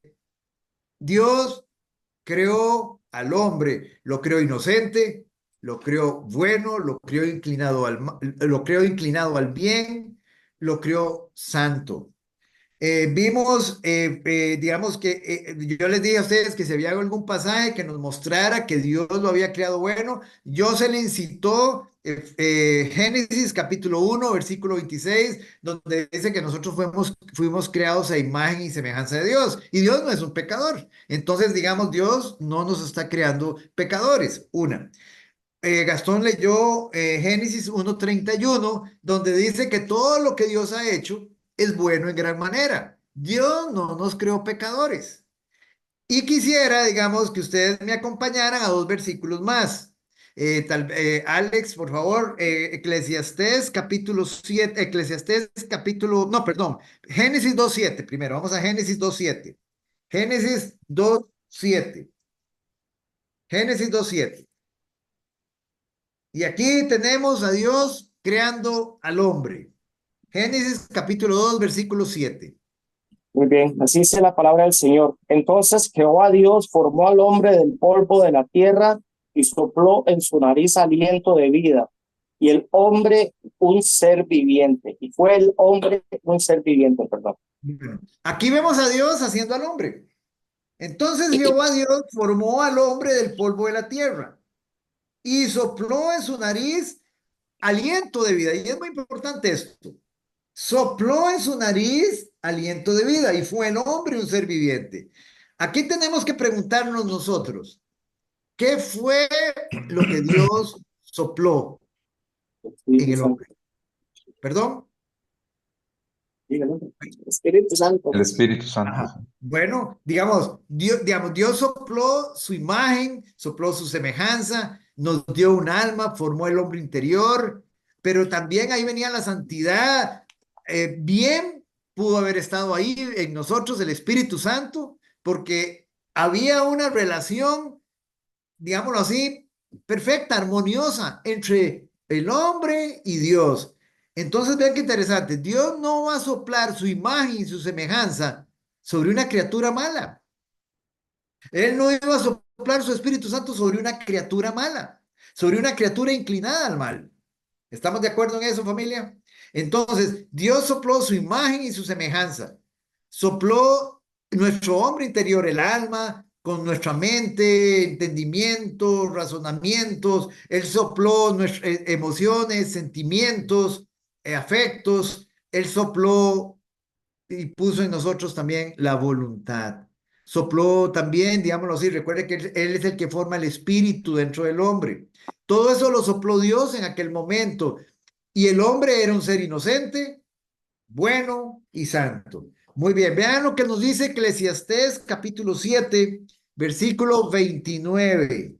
Dios creó al hombre, lo creó inocente, lo creó bueno, lo creó inclinado lo creó inclinado al bien, lo creó santo. Vimos, digamos que yo les dije a ustedes que si había algún pasaje que nos mostrara que Dios lo había creado bueno, yo se le incitó Génesis capítulo 1, versículo 26, donde dice que nosotros fuimos creados a imagen y semejanza de Dios, y Dios no es un pecador. Entonces, digamos, Dios no nos está creando pecadores. Una. Gastón leyó Génesis 1:31, donde dice que todo lo que Dios ha hecho es bueno en gran manera. Dios no nos creó pecadores. Y quisiera, digamos, que ustedes me acompañaran a dos versículos más. Alex, por favor, Eclesiastés capítulo 7, Eclesiastés capítulo, no, perdón, Génesis 2:7 primero, vamos a Génesis 2:7. Génesis 2:7. Génesis 2:7. Y aquí tenemos a Dios creando al hombre. Génesis capítulo 2, versículo 7. Muy bien, así dice la palabra del Señor. Entonces Jehová Dios formó al hombre del polvo de la tierra y sopló en su nariz aliento de vida. Y el hombre un ser viviente. Y fue el hombre un ser viviente, perdón. Bueno, aquí vemos a Dios haciendo al hombre. Entonces Jehová Dios formó al hombre del polvo de la tierra y sopló en su nariz aliento de vida. Y es muy importante esto. Sopló en su nariz aliento de vida y fue el hombre un ser viviente. Aquí tenemos que preguntarnos nosotros, ¿qué fue lo que Dios sopló en el hombre? ¿Perdón? Espíritu Santo. El Espíritu Santo. Ajá. Bueno, digamos, Dios sopló su imagen, sopló su semejanza, nos dio un alma, formó el hombre interior, pero también ahí venía la santidad. Bien pudo haber estado ahí en nosotros el Espíritu Santo, porque había una relación, digámoslo así, perfecta, armoniosa entre el hombre y Dios. Entonces, vean qué interesante. Dios no va a soplar su imagen y su semejanza sobre una criatura mala. Él no iba a soplar su Espíritu Santo sobre una criatura mala, sobre una criatura inclinada al mal. ¿Estamos de acuerdo en eso, familia? Entonces, Dios sopló su imagen y su semejanza. Sopló nuestro hombre interior, el alma, con nuestra mente, entendimientos, razonamientos. Él sopló nuestras emociones, sentimientos, afectos. Él sopló y puso en nosotros también la voluntad. Sopló también, digámoslo así, recuerde que él es el que forma el espíritu dentro del hombre. Todo eso lo sopló Dios en aquel momento. Y el hombre era un ser inocente, bueno y santo. Muy bien, vean lo que nos dice Eclesiastés capítulo 7, versículo 29.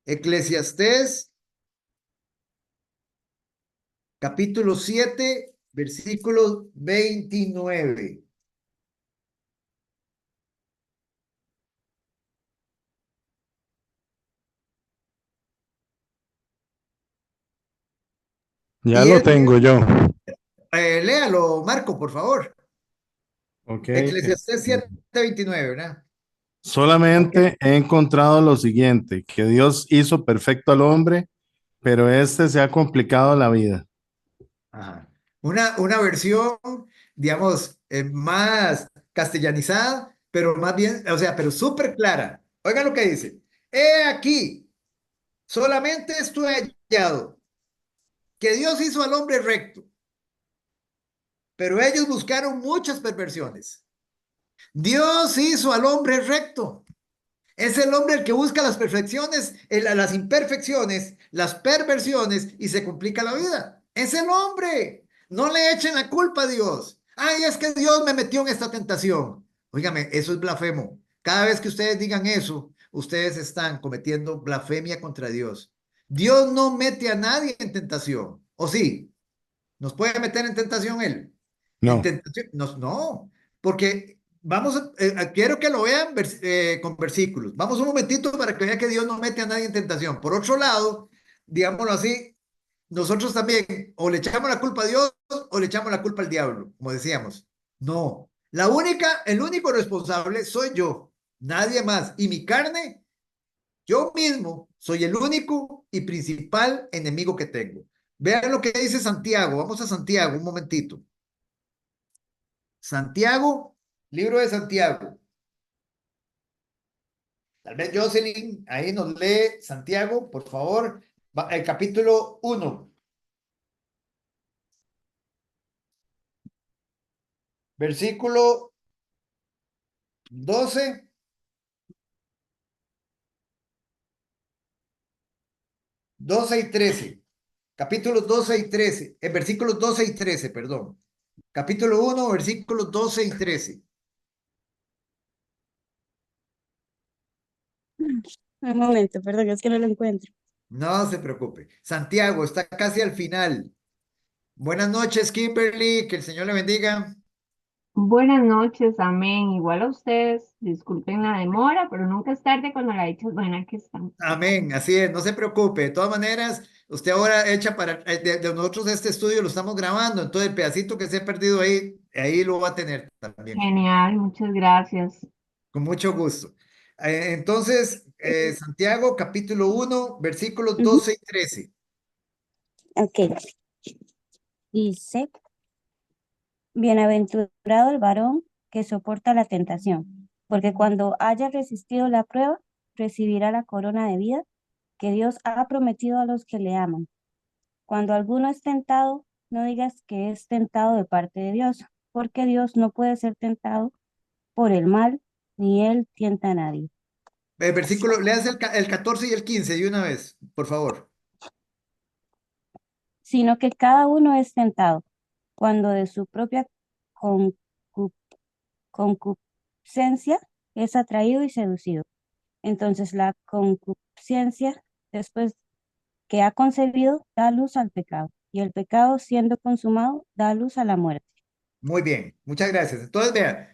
Eclesiastés capítulo 7, versículo 29. Ya Y lo él, tengo yo. léalo, Marco, por favor. Ok. Eclesiastés 7:29, ¿verdad? Ok. Solamente he encontrado lo siguiente, que Dios hizo perfecto al hombre, pero este se ha complicado la vida. Ajá. Una versión, digamos, más castellanizada, pero más bien, o sea, pero súper clara. Oigan lo que dice. He aquí, solamente esto he hallado, que Dios hizo al hombre recto, pero ellos buscaron muchas perversiones. Dios hizo al hombre recto. Es el hombre el que busca las perfecciones, las imperfecciones, las perversiones y se complica la vida. Es el hombre. No le echen la culpa a Dios. Ay, es que Dios me metió en esta tentación. Óigame, eso es blasfemo. Cada vez que ustedes digan eso, ustedes están cometiendo blasfemia contra Dios. Dios no mete a nadie en tentación, ¿o sí? ¿Nos puede meter en tentación Él? En No. tentación, no, porque vamos, quiero que lo vean con versículos. Vamos un momentito para que vean que Dios no mete a nadie en tentación. Por otro lado, digámoslo así, nosotros también o le echamos la culpa a Dios o le echamos la culpa al diablo, como decíamos. No, el único responsable soy yo, nadie más. Y mi carne, yo mismo, soy el único y principal enemigo que tengo. Vean lo que dice Santiago. Vamos a Santiago un momentito. Santiago, libro de Santiago. Tal vez Jocelyn ahí nos lee Santiago, por favor, el capítulo 1, versículo 12, 12 y 13. Capítulos 12 y 13, versículos 12 y 13, perdón. Capítulo 1, versículos 12 y 13. Un momento, perdón, es que no lo encuentro. No se preocupe. Santiago está casi al final. Buenas noches, Kimberly. Que el Señor le bendiga. Buenas noches, amén. Igual a ustedes, disculpen la demora, pero nunca es tarde cuando la dicha es buena. Aquí estamos. Amén, así es, no se preocupe. De todas maneras, usted ahora echa para, de nosotros este estudio lo estamos grabando, entonces el pedacito que se ha perdido ahí, ahí lo va a tener también, Genial, muchas gracias. con mucho gusto. Entonces, Santiago, capítulo 1, versículos Ujú. 12 y 13. Ok, dice, bienaventurado el varón que soporta la tentación, porque cuando haya resistido la prueba, recibirá la corona de vida que Dios ha prometido a los que le aman. Cuando alguno es tentado, no digas que es tentado de parte de Dios, porque Dios no puede ser tentado por el mal, ni él tienta a nadie, Versículo, leas el 14 y el 15 de una vez, por favor. sino que cada uno es tentado cuando de su propia concu- concupiscencia es atraído y seducido. Entonces la concupiscencia, después que ha concebido, da luz al pecado, y el pecado, siendo consumado, da luz a la muerte. Muy bien, muchas gracias. Entonces, vean,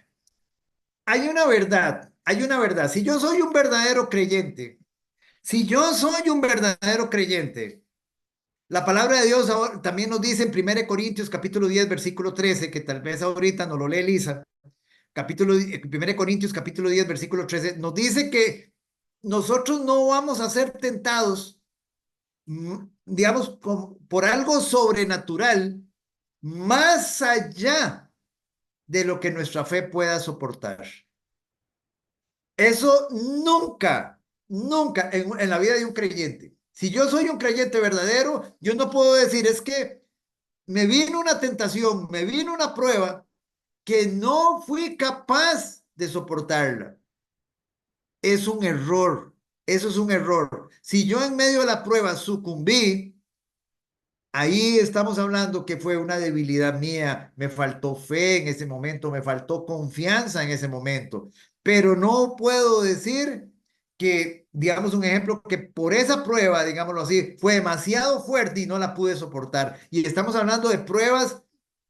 hay una verdad, hay una verdad. Si yo soy un verdadero creyente, si yo soy un verdadero creyente, la palabra de Dios también nos dice en 1 Corintios capítulo 10 versículo 13, que tal vez ahorita no lo lee Elisa, 1 Corintios capítulo 10 versículo 13, nos dice que nosotros no vamos a ser tentados, digamos, por algo sobrenatural, más allá de lo que nuestra fe pueda soportar. Eso nunca, nunca en la vida de un creyente. Si yo soy un creyente verdadero, yo no puedo decir, es que me vino una tentación, me vino una prueba que no fui capaz de soportarla. Es un error, eso es un error. Si yo en medio de la prueba sucumbí, ahí estamos hablando que fue una debilidad mía, me faltó fe en ese momento, me faltó confianza en ese momento, pero no puedo decir que, digamos un ejemplo, que por esa prueba, digámoslo así, fue demasiado fuerte y no la pude soportar. Y estamos hablando de pruebas,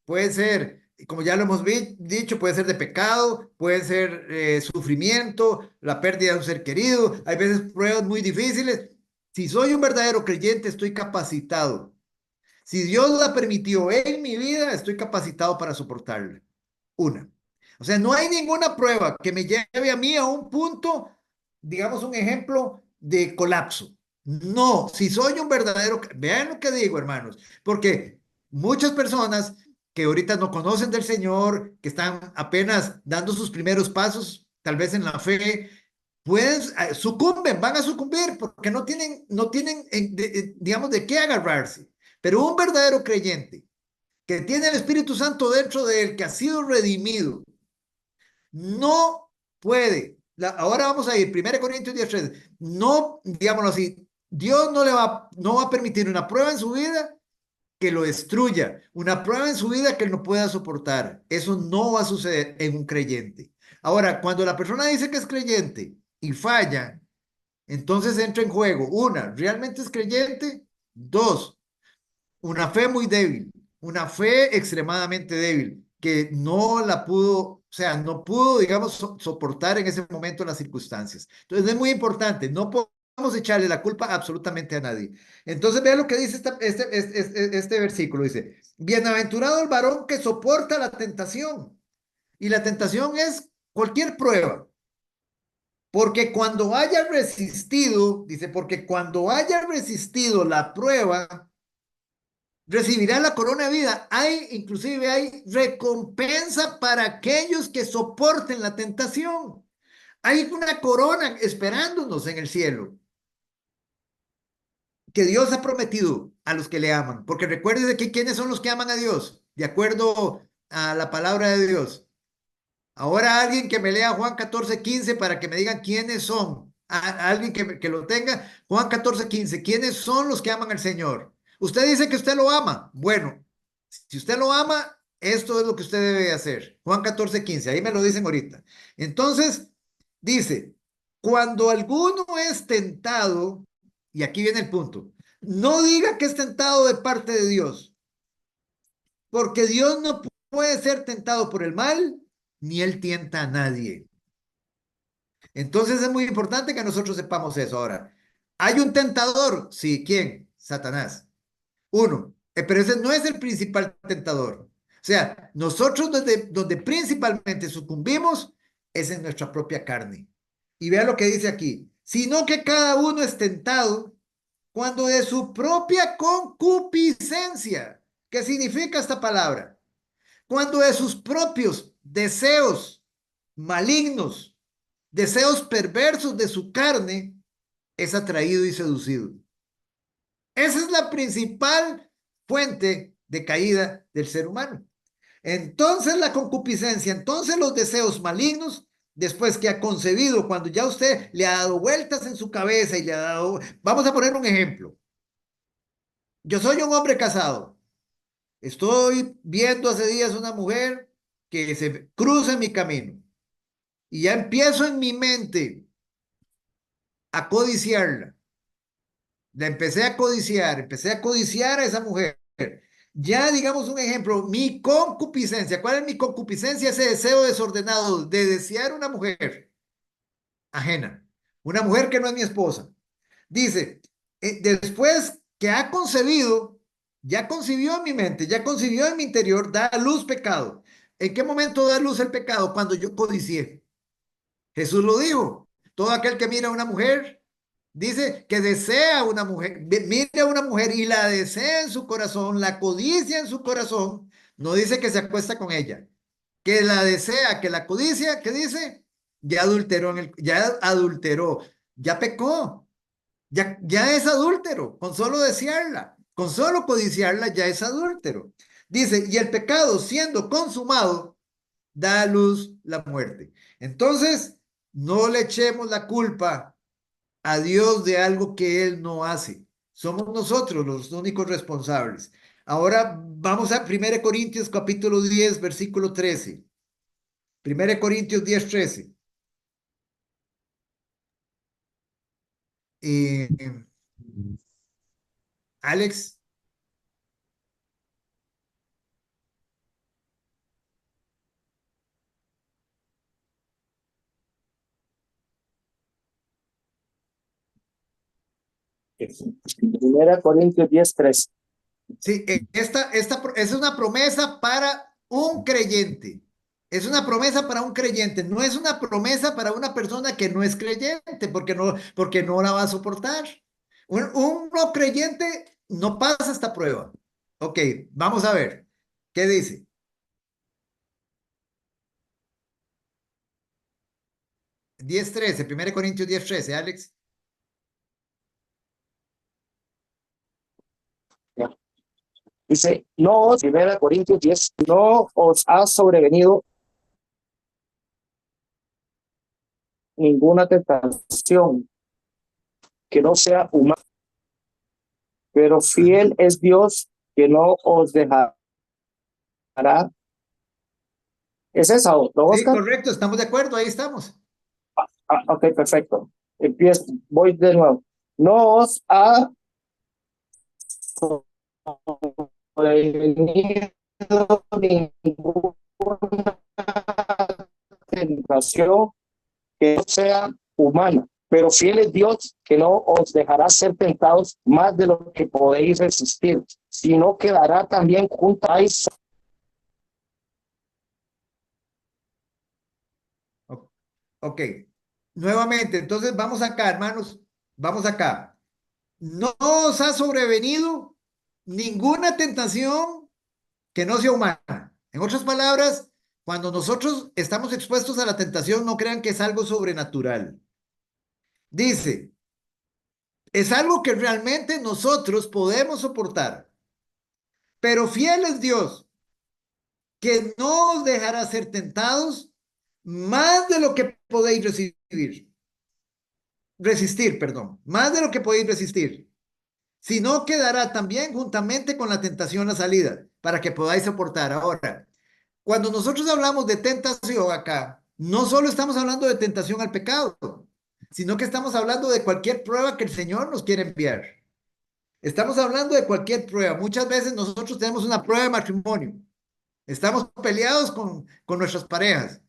puede ser, como ya lo hemos dicho, puede ser de pecado, puede ser sufrimiento, la pérdida de un ser querido, hay veces pruebas muy difíciles. Si soy un verdadero creyente, estoy capacitado. Si Dios la permitió en mi vida, estoy capacitado para soportarla. Una. O sea, no hay ninguna prueba que me lleve a mí a un punto, digamos un ejemplo de colapso. No, si soy un verdadero, vean lo que digo, hermanos, porque muchas personas que ahorita no conocen del Señor, que están apenas dando sus primeros pasos, tal vez en la fe, pueden, sucumben, van a sucumbir porque no tienen digamos, de qué agarrarse. Pero un verdadero creyente que tiene el Espíritu Santo dentro de él, que ha sido redimido, no puede. Ahora vamos a ir, 1 Corintios 10:3. No, digámoslo así, Dios no va a permitir una prueba en su vida que lo destruya, una prueba en su vida que él no pueda soportar. Eso no va a suceder en un creyente. Ahora, cuando la persona dice que es creyente y falla, Entonces entra en juego, una, realmente es creyente, dos, una fe muy débil, una fe extremadamente débil, que no la pudo, o sea, no pudo, digamos, soportar en ese momento las circunstancias. Entonces es muy importante, no podemos echarle la culpa absolutamente a nadie. Entonces vea lo que dice este versículo, dice, bienaventurado el varón que soporta la tentación. Y la tentación es cualquier prueba. Porque cuando haya resistido, dice, porque cuando haya resistido la prueba, recibirá la corona de vida. Inclusive hay recompensa para aquellos que soporten la tentación. Hay una corona esperándonos en el cielo que Dios ha prometido a los que le aman. Porque recuerde que quiénes son los que aman a Dios, de acuerdo a la palabra de Dios. Ahora alguien que me lea Juan 14:15 para que me digan quiénes son. Alguien que lo tenga. Juan 14:15. ¿Quiénes son los que aman al Señor? Usted dice que usted lo ama. Bueno, si usted lo ama, esto es lo que usted debe hacer. Juan 14:15. Ahí me lo dicen ahorita. Entonces, dice, cuando alguno es tentado, y aquí viene el punto, no diga que es tentado de parte de Dios, porque Dios no puede ser tentado por el mal, ni él tienta a nadie. Entonces es muy importante que nosotros sepamos eso. Ahora, ¿hay un tentador? Sí, ¿quién? Satanás. Uno, pero ese no es el principal tentador. O sea, nosotros donde principalmente sucumbimos es en nuestra propia carne. Y vea lo que dice aquí, sino que cada uno es tentado cuando de su propia concupiscencia. ¿Qué significa esta palabra? Cuando de sus propios deseos malignos, deseos perversos de su carne, es atraído y seducido. Esa es la principal fuente de caída del ser humano. Entonces la concupiscencia, entonces los deseos malignos, después que ha concebido, cuando ya usted le ha dado vueltas en su cabeza y le ha dado... Vamos a poner un ejemplo. Yo soy un hombre casado. Estoy viendo hace días una mujer que se cruza en mi camino y ya empiezo en mi mente a codiciarla. La empecé a codiciar a esa mujer. Ya digamos un ejemplo, mi concupiscencia. ¿Cuál es mi concupiscencia? Ese deseo desordenado de desear una mujer ajena, una mujer que no es mi esposa. Dice, después que ha concebido, ya concibió en mi mente, ya concibió en mi interior, da a luz pecado. ¿En qué momento da luz el pecado? Cuando yo codicié. Jesús lo dijo. Todo aquel que mira a una mujer, dice que desea a una mujer, mira a una mujer y la desea en su corazón, la codicia en su corazón, no dice que se acuesta con ella, que la desea, que la codicia, ¿qué dice? Ya adulteró, ya adulteró, ya pecó, ya es adúltero, con solo desearla, con solo codiciarla ya es adúltero. Dice, y el pecado siendo consumado, da a luz la muerte. Entonces, no le echemos la culpa a Dios de algo que Él no hace. Somos nosotros los únicos responsables. Ahora vamos a 1 Corintios capítulo 10, versículo 13. 1 Corintios 10, 13. Alex. Primera Corintios 10:3. Sí, esta es una promesa para un creyente. Es una promesa para un creyente, no es una promesa para una persona que no es creyente, porque no la va a soportar. Un no creyente no pasa esta prueba. Ok, vamos a ver. ¿Qué dice? 10:13, 1 Corintios 10:13, Alex. Dice, no, Primera Corintios 10, no os ha sobrevenido ninguna tentación que no sea humana, pero fiel es Dios que no os dejará. ¿Es esa, no, Sí, Oscar? correcto, estamos de acuerdo, ahí estamos. Ok, perfecto. Empiezo, voy de nuevo. No os ha sobrevenido ninguna tentación que no sea humana, pero fiel es Dios que no os dejará ser tentados más de lo que podéis resistir, sino que dará también juntáis. Ok, nuevamente, entonces vamos acá, hermanos, vamos acá. No os ha sobrevenido ninguna tentación que no sea humana. En otras palabras, cuando nosotros estamos expuestos a la tentación, no crean que es algo sobrenatural. Dice, es algo que realmente nosotros podemos soportar, pero fiel es Dios, que no os dejará ser tentados más de lo que podéis resistir, perdón, más de lo que podéis resistir, sino que dará también juntamente con la tentación la salida, para que podáis soportar. Ahora, cuando nosotros hablamos de tentación acá, no solo estamos hablando de tentación al pecado, sino que estamos hablando de cualquier prueba que el Señor nos quiere enviar. Estamos hablando de cualquier prueba. Muchas veces nosotros tenemos una prueba de matrimonio. Estamos peleados con nuestras parejas.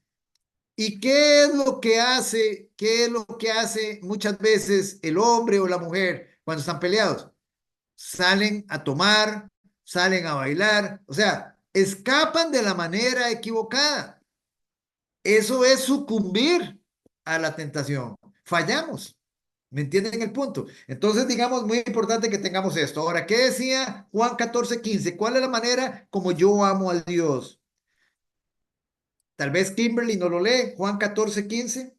¿Y qué es lo que hace? ¿Qué es lo que hace muchas veces el hombre o la mujer cuando están peleados? Salen a tomar, salen a bailar, o sea, escapan de la manera equivocada. Eso es sucumbir a la tentación. Fallamos. ¿Me entienden el punto? Entonces, digamos, muy importante que tengamos esto. Ahora, ¿qué decía Juan 14:15? ¿Cuál es la manera como yo amo a Dios? Tal vez Kimberly no lo lee. Juan 14:15.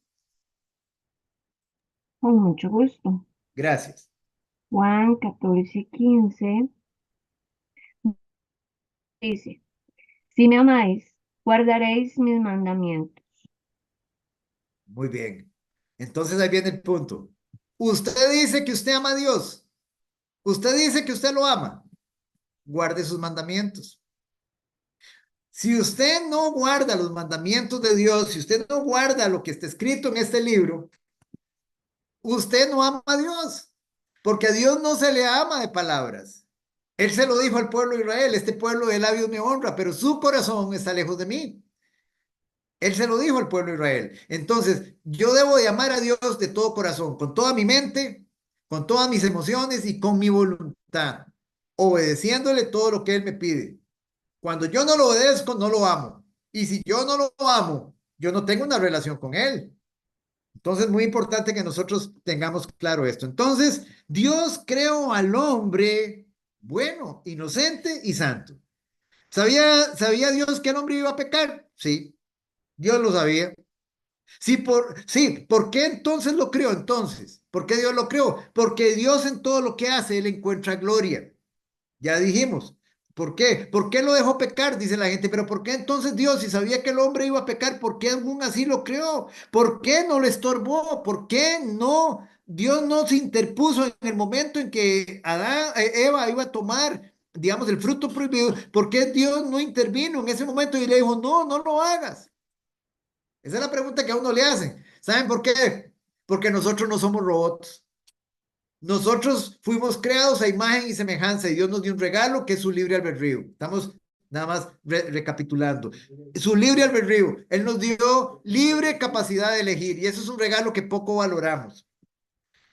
Con mucho gusto. Gracias. Juan 14:15 dice, si me amáis, guardaréis mis mandamientos. Muy bien. Entonces ahí viene el punto. Usted dice que usted ama a Dios. Usted dice que usted lo ama. Guarde sus mandamientos. Si usted no guarda los mandamientos de Dios, si usted no guarda lo que está escrito en este libro, usted no ama a Dios, porque a Dios no se le ama de palabras. Él se lo dijo al pueblo de Israel, este pueblo de labios me honra, pero su corazón está lejos de mí. Él se lo dijo al pueblo de Israel. Entonces, yo debo de amar a Dios de todo corazón, con toda mi mente, con todas mis emociones y con mi voluntad, obedeciéndole todo lo que Él me pide. Cuando yo no lo obedezco, no lo amo. Y si yo no lo amo, yo no tengo una relación con Él. Entonces, muy importante que nosotros tengamos claro esto. Entonces, Dios creó al hombre bueno, inocente y santo. ¿Sabía Dios que el hombre iba a pecar? Sí, Dios lo sabía. Sí, ¿por qué entonces lo creó entonces? ¿Por qué Dios lo creó? Porque Dios en todo lo que hace, Él encuentra gloria. Ya dijimos. ¿Por qué? ¿Por qué lo dejó pecar? Dice la gente. Pero ¿por qué entonces Dios, si sabía que el hombre iba a pecar, por qué aún así lo creó? ¿Por qué no le estorbó? ¿Por qué no? Dios no se interpuso en el momento en que Eva iba a tomar, digamos, el fruto prohibido. ¿Por qué Dios no intervino en ese momento y le dijo, no, no lo hagas? Esa es la pregunta que a uno le hacen. ¿Saben por qué? Porque nosotros no somos robots. Nosotros fuimos creados a imagen y semejanza y Dios nos dio un regalo que es su libre albedrío. Estamos nada más recapitulando. Su libre albedrío. Él nos dio libre capacidad de elegir y eso es un regalo que poco valoramos.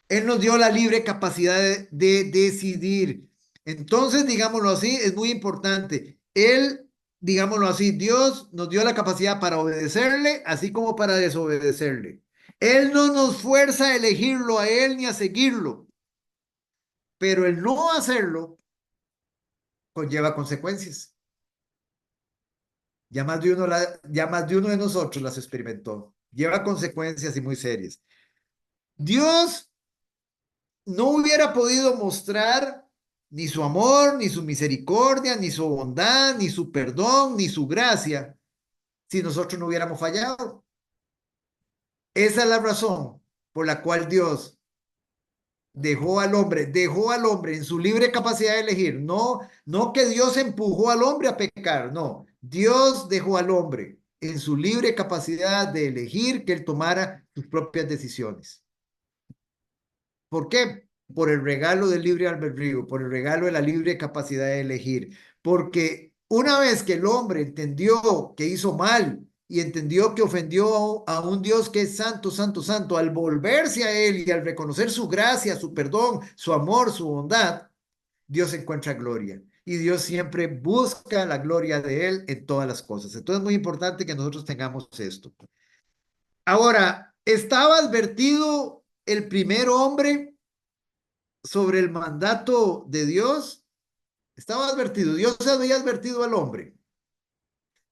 Él nos dio la libre capacidad de decidir. Entonces, digámoslo así, es muy importante. Él, digámoslo así, Dios nos dio la capacidad para obedecerle, así como para desobedecerle. Él no nos fuerza a elegirlo a Él ni a seguirlo, pero el no hacerlo conlleva consecuencias. Ya más de uno de nosotros las experimentó. Lleva consecuencias y muy serias. Dios no hubiera podido mostrar ni su amor, ni su misericordia, ni su bondad, ni su perdón, ni su gracia, si nosotros no hubiéramos fallado. Esa es la razón por la cual Dios dejó al hombre en su libre capacidad de elegir. No, no que Dios empujó al hombre a pecar, no. Dios dejó al hombre en su libre capacidad de elegir que él tomara sus propias decisiones. ¿Por qué? Por el regalo del libre albedrío, por el regalo de la libre capacidad de elegir. Porque una vez que el hombre entendió que hizo mal y entendió que ofendió a un Dios que es santo, santo, santo, al volverse a él y al reconocer su gracia, su perdón, su amor, su bondad, Dios encuentra gloria. Y Dios siempre busca la gloria de él en todas las cosas. Entonces es muy importante que nosotros tengamos esto. Ahora, ¿estaba advertido el primer hombre sobre el mandato de Dios? Estaba advertido. Dios había advertido al hombre.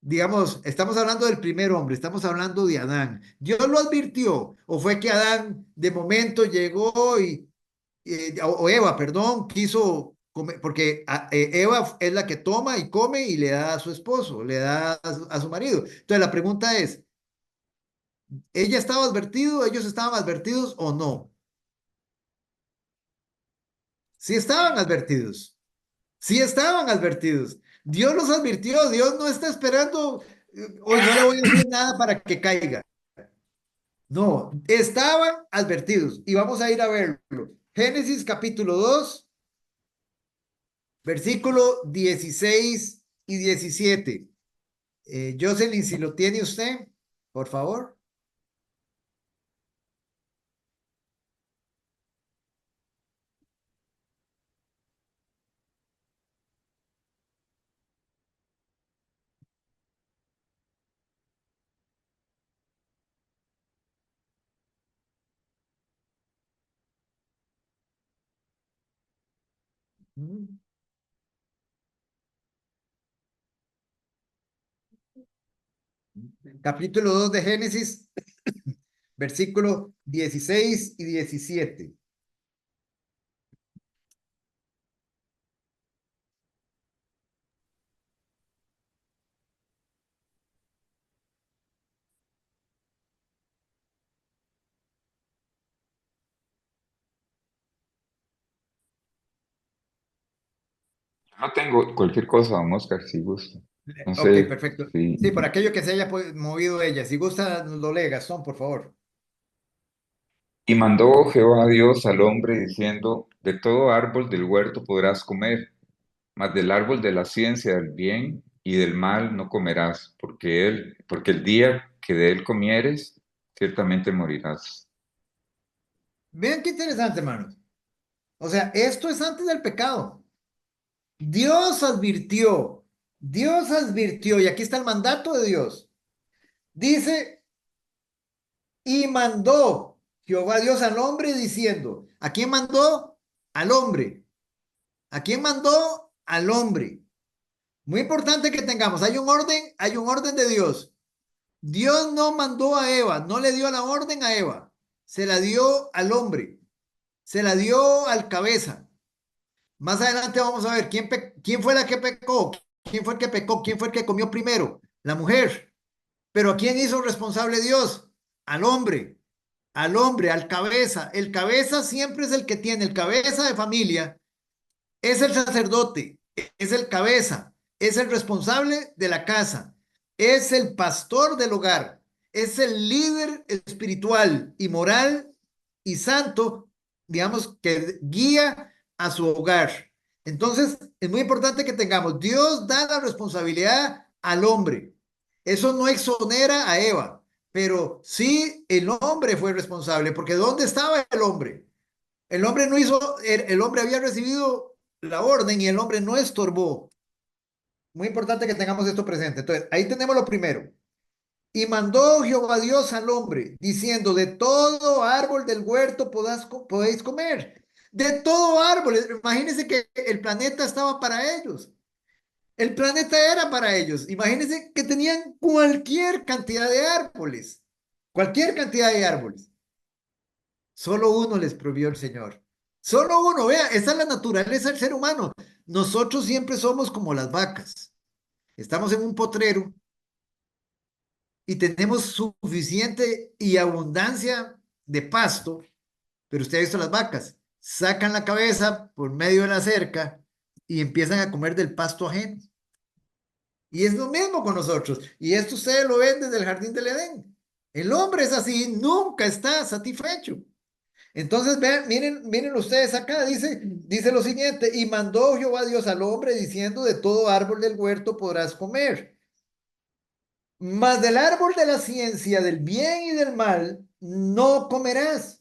Digamos, estamos hablando del primer hombre, estamos hablando de Adán. ¿Dios lo advirtió? ¿O fue que Adán de momento llegó o Eva, perdón, quiso comer? Porque Eva es la que toma y come y le da a su esposo, le da a su marido. Entonces la pregunta es, ¿ella estaba advertido? ¿Ellos estaban advertidos o no? Sí estaban advertidos. Sí estaban advertidos. Dios los advirtió. Dios no está esperando. Hoy no le voy a decir nada para que caiga. No, estaban advertidos. Y vamos a ir a verlo. Génesis capítulo 2, versículo 16 y 17. Jocelyn, si lo tiene usted, por favor. Capítulo 2 de Génesis, versículo 16 y 17. No tengo cualquier cosa, don Oscar, si gusta. No Ok, sé perfecto. si... Sí, por aquello que se haya movido ella. Si gusta, lo lee, Gastón, por favor. Y mandó Jehová Dios al hombre diciendo, de todo árbol del huerto podrás comer, mas del árbol de la ciencia del bien y del mal no comerás, porque el día que de él comieres, ciertamente morirás. Vean qué interesante, hermanos. O sea, esto es antes del pecado. Dios advirtió, y aquí está el mandato de Dios. Dice, y mandó Jehová Dios al hombre diciendo, ¿a quién mandó? Al hombre. ¿A quién mandó? Al hombre. Muy importante que tengamos, hay un orden de Dios. Dios no mandó a Eva, no le dio la orden a Eva, se la dio al hombre, se la dio al cabeza. Más adelante vamos a ver quién fue la que pecó, quién fue el que pecó, quién fue el que comió primero, la mujer. Pero ¿a quién hizo responsable Dios? Al hombre, al cabeza. El cabeza siempre es el que tiene, el cabeza de familia es el sacerdote, es el cabeza, es el responsable de la casa, es el pastor del hogar, es el líder espiritual y moral y santo, digamos, que guía a su hogar. Entonces, es muy importante que tengamos, Dios da la responsabilidad al hombre. Eso no exonera a Eva, pero sí el hombre fue responsable, porque ¿dónde estaba el hombre? El hombre no hizo, el hombre había recibido la orden y el hombre no estorbó. Muy importante que tengamos esto presente. Entonces, ahí tenemos lo primero. Y mandó Jehová Dios al hombre, diciendo, de todo árbol del huerto podéis comer. De todo árbol. Imagínense que el planeta estaba para ellos. El planeta era para ellos. Imagínense que tenían cualquier cantidad de árboles. Cualquier cantidad de árboles. Solo uno les prohibió el Señor. Solo uno, vea, esa es la naturaleza del ser humano. Nosotros siempre somos como las vacas. Estamos en un potrero y tenemos suficiente y abundancia de pasto, pero usted ha visto las vacas, sacan la cabeza por medio de la cerca y empiezan a comer del pasto ajeno. Y es lo mismo con nosotros. Y esto ustedes lo ven desde el jardín del Edén. El hombre es así, nunca está satisfecho. Entonces, vean, miren ustedes acá, dice lo siguiente, y mandó Jehová Dios al hombre diciendo, de todo árbol del huerto podrás comer, mas del árbol de la ciencia del bien y del mal no comerás.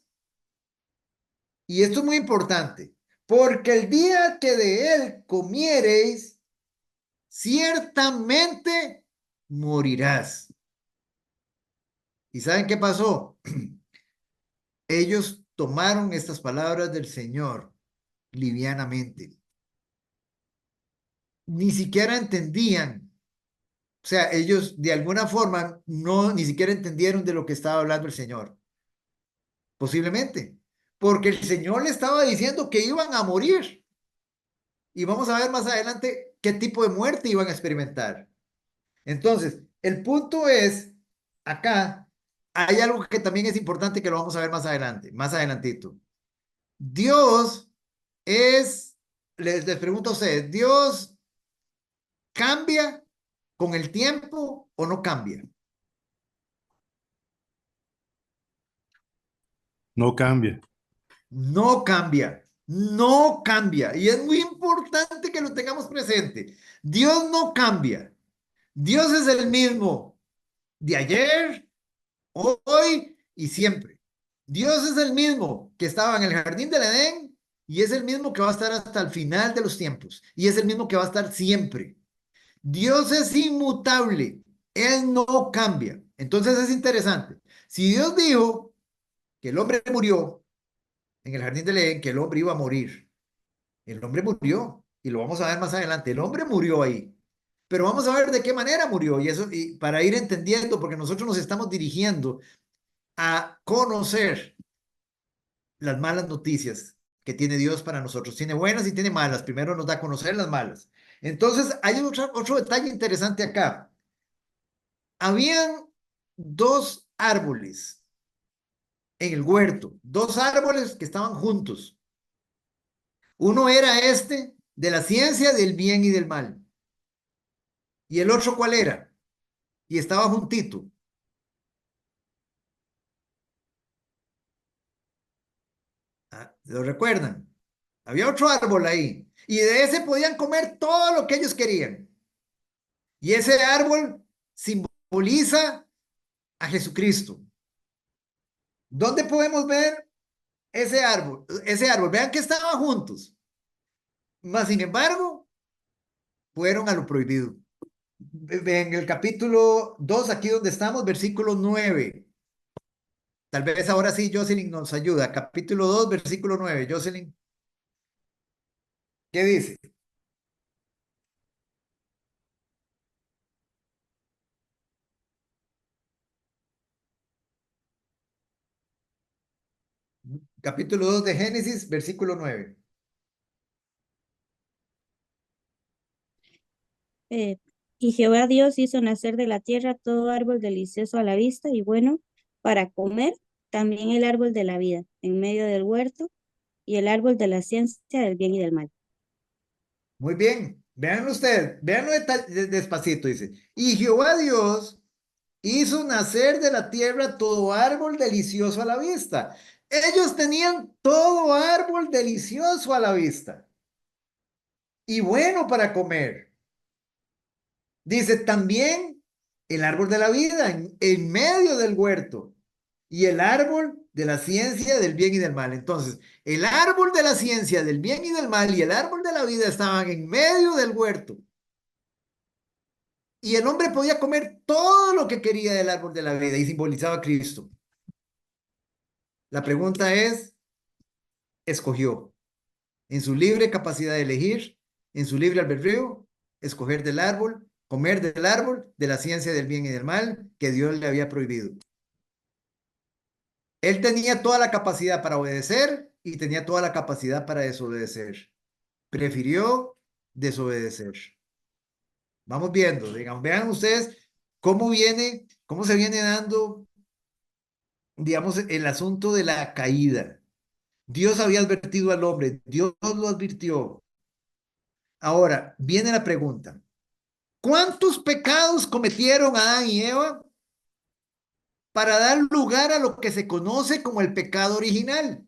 Y esto es muy importante, porque el día que de él comiereis, ciertamente morirás. ¿Y saben qué pasó? Ellos tomaron estas palabras del Señor livianamente. Ni siquiera entendían. O sea, ellos de alguna forma ni siquiera entendieron de lo que estaba hablando el Señor. Posiblemente. Porque el Señor le estaba diciendo que iban a morir. Y vamos a ver más adelante qué tipo de muerte iban a experimentar. Entonces, el punto es, acá hay algo que también es importante que lo vamos a ver más adelante, más adelantito. Dios les pregunto a ustedes, ¿Dios cambia con el tiempo o no cambia? No cambia. No cambia, no cambia. Y es muy importante que lo tengamos presente. Dios no cambia. Dios es el mismo de ayer, hoy y siempre. Dios es el mismo que estaba en el jardín del Edén y es el mismo que va a estar hasta el final de los tiempos y es el mismo que va a estar siempre. Dios es inmutable, Él no cambia. Entonces es interesante. Si Dios dijo que el hombre murió en el jardín del Edén, que el hombre iba a morir, el hombre murió y lo vamos a ver más adelante. El hombre murió ahí. Pero vamos a ver de qué manera murió y eso y para ir entendiendo, porque nosotros nos estamos dirigiendo a conocer las malas noticias que tiene Dios para nosotros. Tiene buenas y tiene malas. Primero nos da a conocer las malas. Entonces, hay otro detalle interesante acá. Habían dos árboles en el huerto, dos árboles que estaban juntos. Uno era este de la ciencia del bien y del mal. ¿Y el otro cuál era? Y estaba juntito. ¿Lo recuerdan? Había otro árbol ahí. Y de ese podían comer todo lo que ellos querían. Y ese árbol simboliza a Jesucristo. ¿Dónde podemos ver ese árbol? Ese árbol, vean que estaban juntos. Mas, sin embargo, fueron a lo prohibido. En el capítulo 2, aquí donde estamos, versículo 9. Tal vez ahora sí Jocelyn nos ayuda. Capítulo 2, versículo 9. Jocelyn, ¿qué dice? Capítulo 2 de Génesis, versículo 9. Eh, y Jehová Dios hizo nacer de la tierra todo árbol delicioso a la vista y bueno para comer, también el árbol de la vida en medio del huerto y el árbol de la ciencia del bien y del mal. Muy bien. Vean ustedes, veanlo despacito, dice. Y Jehová Dios hizo nacer de la tierra todo árbol delicioso a la vista. Ellos tenían todo árbol delicioso a la vista y bueno para comer. Dice también el árbol de la vida en medio del huerto y el árbol de la ciencia del bien y del mal. Entonces, el árbol de la ciencia del bien y del mal y el árbol de la vida estaban en medio del huerto. Y el hombre podía comer todo lo que quería del árbol de la vida y simbolizaba a Cristo. La pregunta es, escogió en su libre capacidad de elegir, en su libre albedrío, escoger del árbol, comer del árbol de la ciencia del bien y del mal que Dios le había prohibido. Él tenía toda la capacidad para obedecer y tenía toda la capacidad para desobedecer. Prefirió desobedecer. Vamos viendo, digamos, vean ustedes cómo se viene dando, digamos, el asunto de la caída. Dios había advertido al hombre, Dios lo advirtió. Ahora, viene la pregunta. ¿Cuántos pecados cometieron Adán y Eva para dar lugar a lo que se conoce como el pecado original?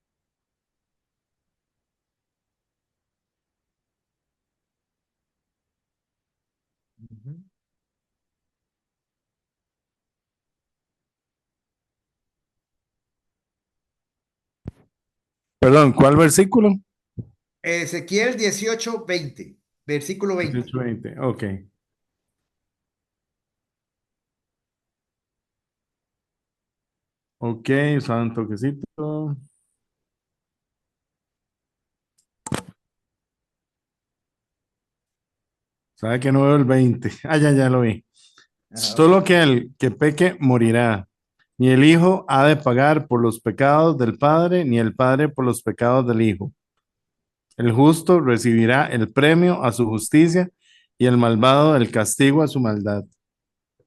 Perdón, ¿cuál versículo? Ezequiel 18:20, versículo 20. 18:20. Ok. Ok, un toquecito. ¿Sabe que no veo el 20? Ah, ya lo vi. Ajá, ok. Solo que el que peque morirá. Ni el hijo ha de pagar por los pecados del padre, ni el padre por los pecados del hijo. El justo recibirá el premio a su justicia y el malvado el castigo a su maldad.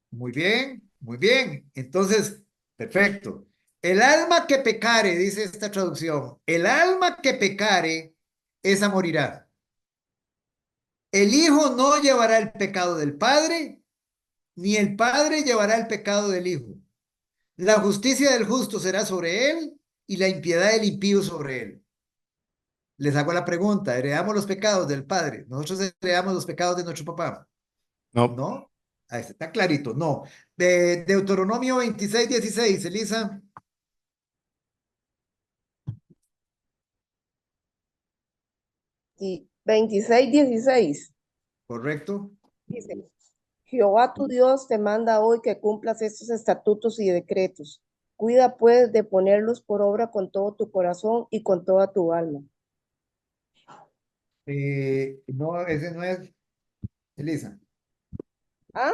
Muy bien, muy bien. Entonces, perfecto. El alma que pecare, dice esta traducción, el alma que pecare, esa morirá. El hijo no llevará el pecado del padre, ni el padre llevará el pecado del hijo. La justicia del justo será sobre él y la impiedad del impío sobre él. Les hago la pregunta, ¿heredamos los pecados del padre? ¿Nosotros heredamos los pecados de nuestro papá? No, ¿No? Ahí está clarito, no. De Deuteronomio 26:16, Elisa. Y 26:16 ¿Correcto? dice, Jehová tu Dios te manda hoy que cumplas estos estatutos y decretos. Cuida pues de ponerlos por obra con todo tu corazón y con toda tu alma. No, ese no es, Elisa. ¿Ah?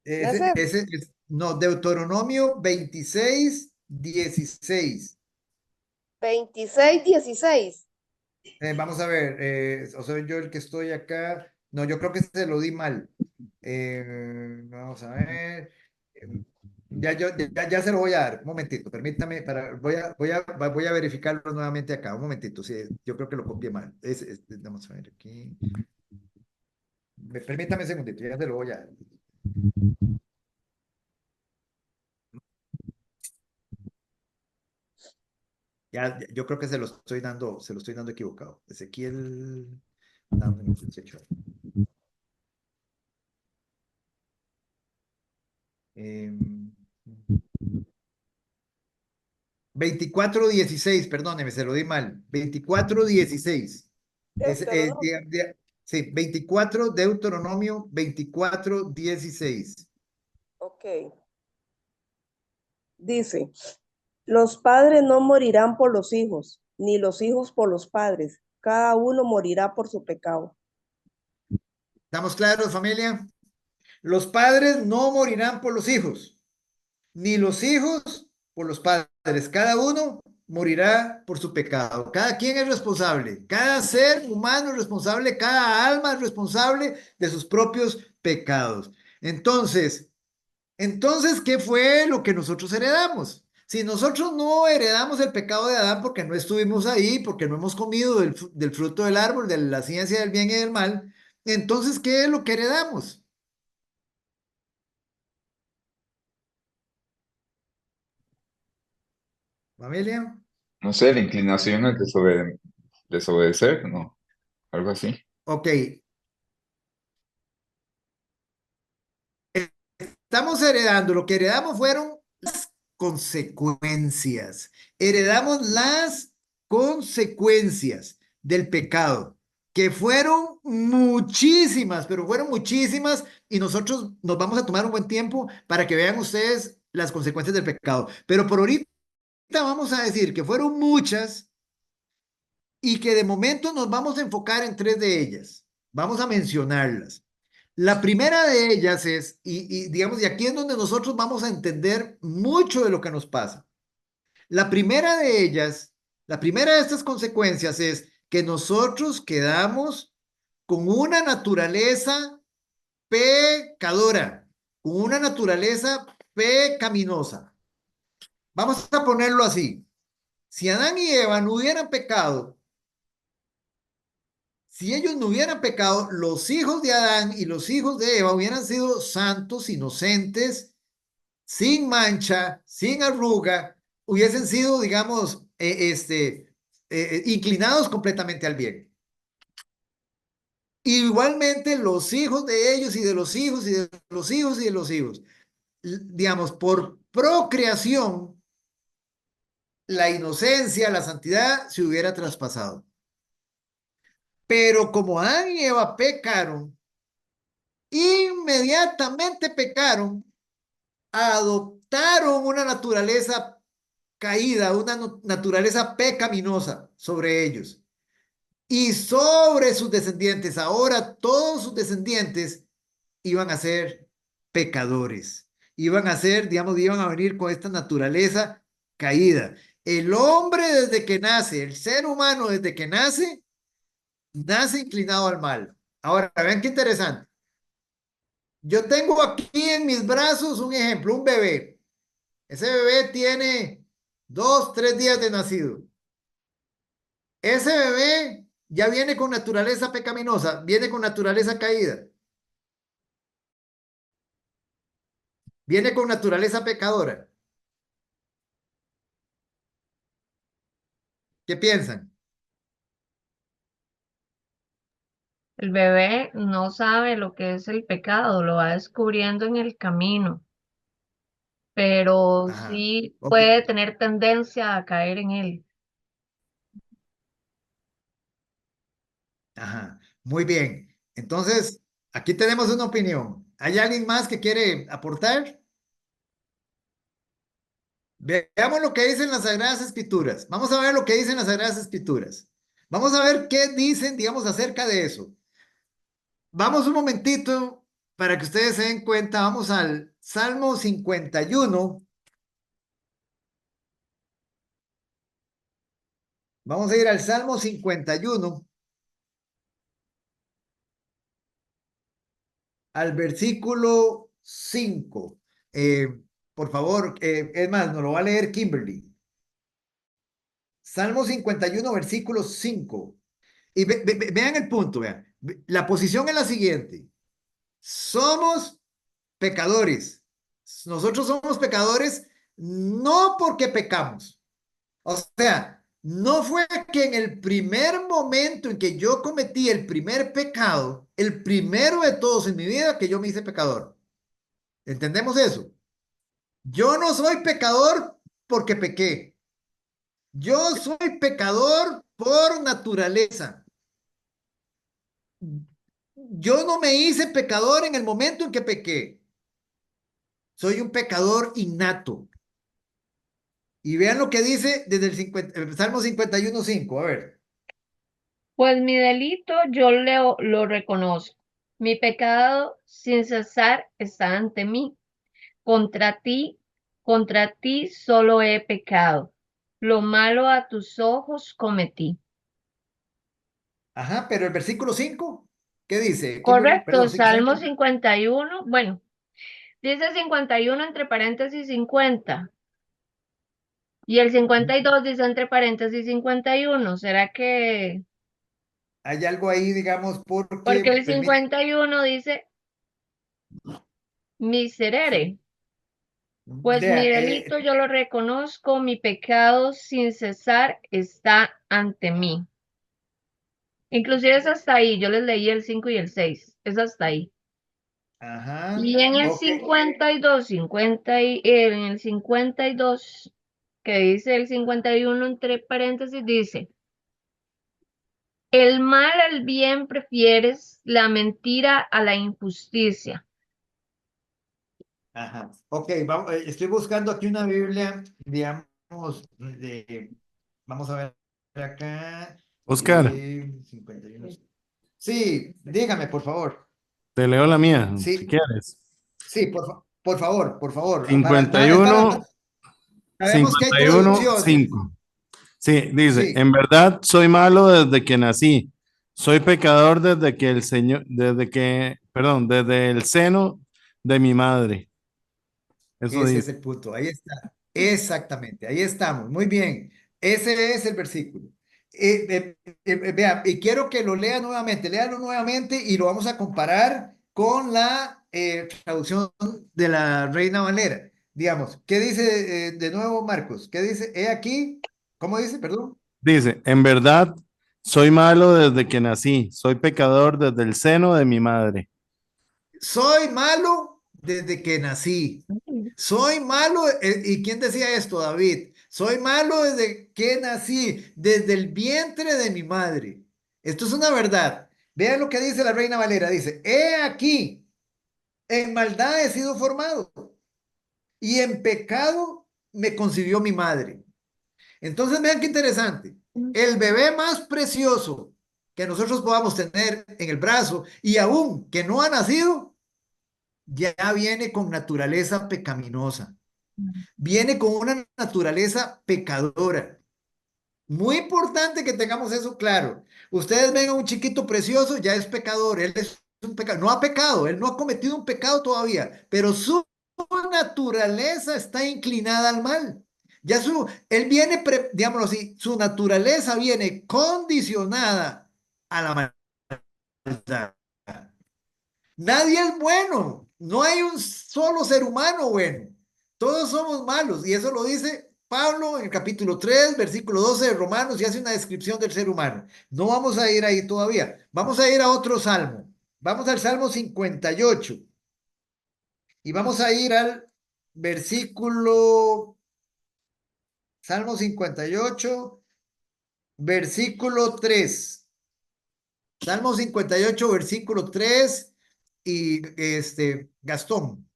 ¿No es ese? No, Deuteronomio 26:16. 26:16. Vamos a ver, o soy yo el que estoy acá. No, yo creo que se lo di mal. Vamos a ver. Ya se lo voy a dar. Un momentito, permítame, voy a verificarlo nuevamente acá. Un momentito, sí, yo creo que lo copié mal. Vamos a ver aquí. Permítame un segundito, ya se lo voy a dar. Yo creo que se lo estoy dando equivocado. Ezequiel. Dame un muchacho. 24:16, perdóneme, se lo di mal. 24:16. Deuteronomio. Sí, 24, Deuteronomio 24:16. Ok. Dice, los padres no morirán por los hijos, ni los hijos por los padres. Cada uno morirá por su pecado. ¿Estamos claros, familia? Los padres no morirán por los hijos, ni los hijos por los padres. Cada uno morirá por su pecado. Cada quien es responsable. Cada ser humano es responsable. Cada alma es responsable de sus propios pecados. Entonces, ¿qué fue lo que nosotros heredamos? Si nosotros no heredamos el pecado de Adán porque no estuvimos ahí, porque no hemos comido del fruto del árbol, de la ciencia del bien y del mal, entonces, ¿qué es lo que heredamos? Familia. No sé, la inclinación a desobedecer, ¿no? Algo así. Ok, estamos heredando, lo que heredamos fueron las consecuencias. Heredamos las consecuencias del pecado, que fueron muchísimas, pero fueron muchísimas, y nosotros nos vamos a tomar un buen tiempo para que vean ustedes las consecuencias del pecado. Pero por ahorita vamos a decir que fueron muchas y que de momento nos vamos a enfocar en tres de ellas. Vamos a mencionarlas. La primera de ellas es, digamos, y aquí es donde nosotros vamos a entender mucho de lo que nos pasa. La primera de ellas, la primera de estas consecuencias es que nosotros quedamos con una naturaleza pecadora, con una naturaleza pecaminosa. Vamos a ponerlo así. Si Adán y Eva no hubieran pecado, si ellos no hubieran pecado, los hijos de Adán y los hijos de Eva hubieran sido santos, inocentes, sin mancha, sin arruga, hubiesen sido, digamos, inclinados completamente al bien. Igualmente, los hijos de ellos y de los hijos y de los hijos y de los hijos, digamos, por procreación, la inocencia, la santidad se hubiera traspasado. Pero como Adán y Eva pecaron, inmediatamente pecaron, adoptaron una naturaleza caída, una naturaleza pecaminosa sobre ellos y sobre sus descendientes. Ahora todos sus descendientes iban a ser pecadores, iban a ser, digamos, iban a venir con esta naturaleza caída. El hombre desde que nace, el ser humano desde que nace, nace inclinado al mal. Ahora, vean qué interesante. Yo tengo aquí en mis brazos un ejemplo, un bebé. Ese bebé tiene 2, 3 días de nacido. Ese bebé ya viene con naturaleza pecaminosa, viene con naturaleza caída, viene con naturaleza pecadora. ¿Qué piensan? El bebé no sabe lo que es el pecado, lo va descubriendo en el camino, pero Ajá. sí Ok. puede tener tendencia a caer en él. Ajá. Muy bien. Entonces, aquí tenemos una opinión. ¿Hay alguien más que quiere aportar? Veamos lo que dicen las Sagradas Escrituras. Vamos a ver lo que dicen las Sagradas Escrituras. Vamos a ver qué dicen, digamos, acerca de eso. Vamos un momentito para que ustedes se den cuenta. Vamos al Salmo 51. Vamos a ir al Salmo 51, al versículo 5. Por favor, es más, nos lo va a leer Kimberly. Salmo 51, versículo 5. Y vean el punto, vean. La posición es la siguiente. Somos pecadores. Nosotros somos pecadores no porque pecamos. O sea, no fue que en el primer momento en que yo cometí el primer pecado, el primero de todos en mi vida, que yo me hice pecador. ¿Entendemos eso? Yo no soy pecador porque pequé. Yo soy pecador por naturaleza. Yo no me hice pecador en el momento en que pequé. Soy un pecador innato. Y vean lo que dice desde el Salmo 51:5. A ver. Pues mi delito yo lo reconozco. Mi pecado sin cesar está ante mí. Contra contra ti solo he pecado. Lo malo a tus ojos cometí. Ajá, pero el versículo 5, ¿qué dice? Kimberly, Correcto, perdón, Salmo 51. Bueno, dice 51 entre paréntesis 50. Y el 52 dice entre paréntesis 51. ¿Será que...? hay algo ahí, digamos, Porque porque el 51 dice miserere. Pues mi vea, delito yo lo reconozco, mi pecado sin cesar está ante mí. Inclusive es hasta ahí, yo les leí el 5 y el 6, es hasta ahí. ajá, Y en el ok, 52, en el 52, que dice el 51 entre paréntesis, dice, el mal al bien prefieres, la mentira a la injusticia. ajá, ok, vamos, estoy buscando aquí una Biblia, digamos, vamos a ver acá, Oscar, 51. Sí, dígame, por favor. te leo la mía, si Sí, quieres. sí, por favor, por favor. cincuenta y Está uno sabemos que hay 51 traducciones. 5. Sí, dice, Sí, en verdad soy malo desde que nací. Soy pecador desde que el Señor, perdón, desde el seno de mi madre. Eso ese es dice. el punto. Ahí está. Exactamente. Ahí estamos. Muy bien. Ese es el versículo. Vea, y quiero que lo lea nuevamente. Léalo nuevamente y lo vamos a comparar con la traducción de la Reina Valera. Digamos, ¿qué dice de nuevo Marcos? ¿Qué dice? He aquí. ¿Cómo dice? Perdón. Dice, en verdad soy malo desde que nací. Soy pecador desde el seno de mi madre. Soy malo desde que nací. Soy malo. ¿Y quién decía esto, David? Soy malo desde que nací, desde el vientre de mi madre. Esto es una verdad. Vean lo que dice la Reina Valera. Dice, he aquí, en maldad he sido formado y en pecado me concibió mi madre. Entonces, vean qué interesante. El bebé más precioso que nosotros podamos tener en el brazo y aún que no ha nacido, ya viene con naturaleza pecaminosa. Viene con una naturaleza pecadora. Muy importante que tengamos eso claro. Ustedes ven a un chiquito precioso, ya es pecador. Él es un pecado. No ha pecado, él no ha cometido un pecado todavía, pero su naturaleza está inclinada al mal. Ya él viene, digámoslo así, su naturaleza viene condicionada a la maldad. Nadie es bueno, no hay un solo ser humano bueno, todos somos malos y eso lo dice Pablo en el capítulo 3, versículo 12 de Romanos y hace una descripción del ser humano. No vamos a ir ahí todavía, vamos a ir a otro salmo, vamos al Salmo 58 y vamos a ir al versículo, Salmo 58, versículo 3. Salmo 58, versículo 3 y Gastón.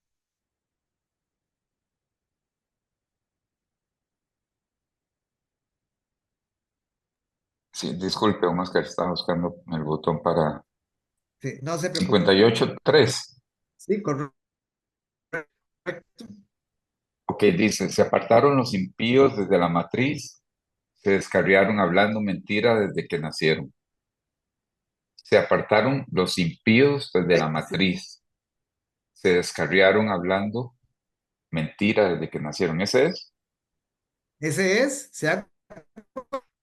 Sí, disculpe, Oscar, estaba buscando el botón para Sí, no se preocupe. 58:3. Sí, correcto. Ok, dice, se apartaron los impíos desde la matriz, se descarriaron hablando mentira desde que nacieron. Se apartaron los impíos desde la matriz, se descarriaron hablando mentira desde que nacieron. ¿Ese es? Ese es, ¿se da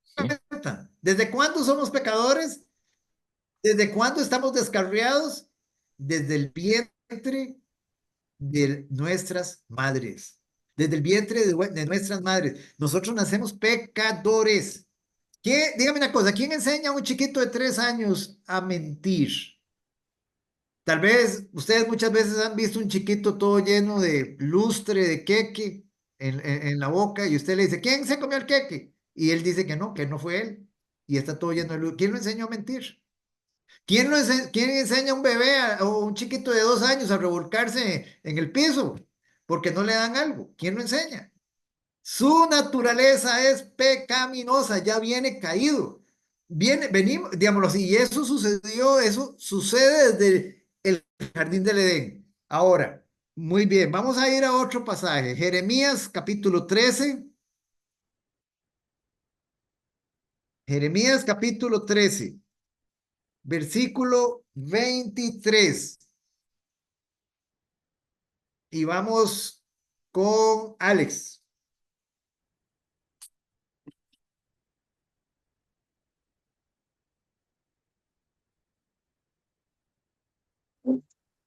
Sí. cuenta? ¿Desde cuándo somos pecadores? ¿Desde cuándo estamos descarriados? Desde el vientre de nuestras madres. Desde el vientre de nuestras madres. Nosotros nacemos pecadores. Dígame una cosa, ¿quién enseña a un chiquito de 3 años a mentir? Tal vez ustedes muchas veces han visto un chiquito todo lleno de lustre, de queque en la boca y usted le dice, ¿quién se comió el queque? Y él dice que no fue él y está todo lleno de lustre. ¿Quién lo enseñó a mentir? ¿Quién enseña a un bebé o un chiquito de 2 años a revolcarse en el piso porque no le dan algo? ¿Quién lo enseña? Su naturaleza es pecaminosa, ya viene caído. Venimos, digámoslo así, y eso sucede desde el jardín del Edén. Ahora, muy bien, vamos a ir a otro pasaje. Jeremías capítulo 13. Jeremías capítulo 13, versículo 23. Y vamos con Alex.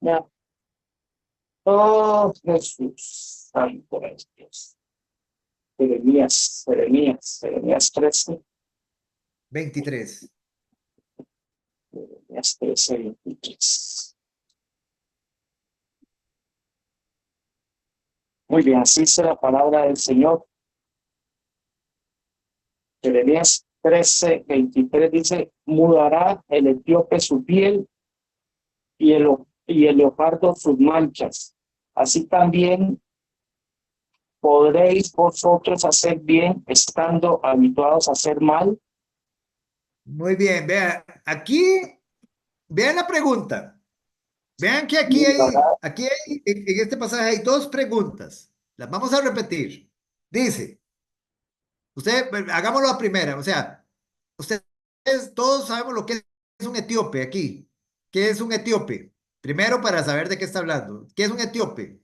Ya. Oh, Jesús, santo es Dios. Jeremías 13, 23. Jeremías 13, 23. Muy bien, así dice la palabra del Señor. Jeremías 13, 23 dice, mudará el etíope su piel y el leopardo sus manchas. Así también podréis vosotros hacer bien estando habituados a hacer mal. Muy bien, vean la pregunta. Vean que Mudará. en este pasaje hay dos preguntas. Las vamos a repetir. Dice, hagámoslo a primera, o sea, ustedes todos sabemos lo que es un etíope aquí. ¿Qué es un etíope? Primero para saber de qué está hablando. ¿Qué es un etíope?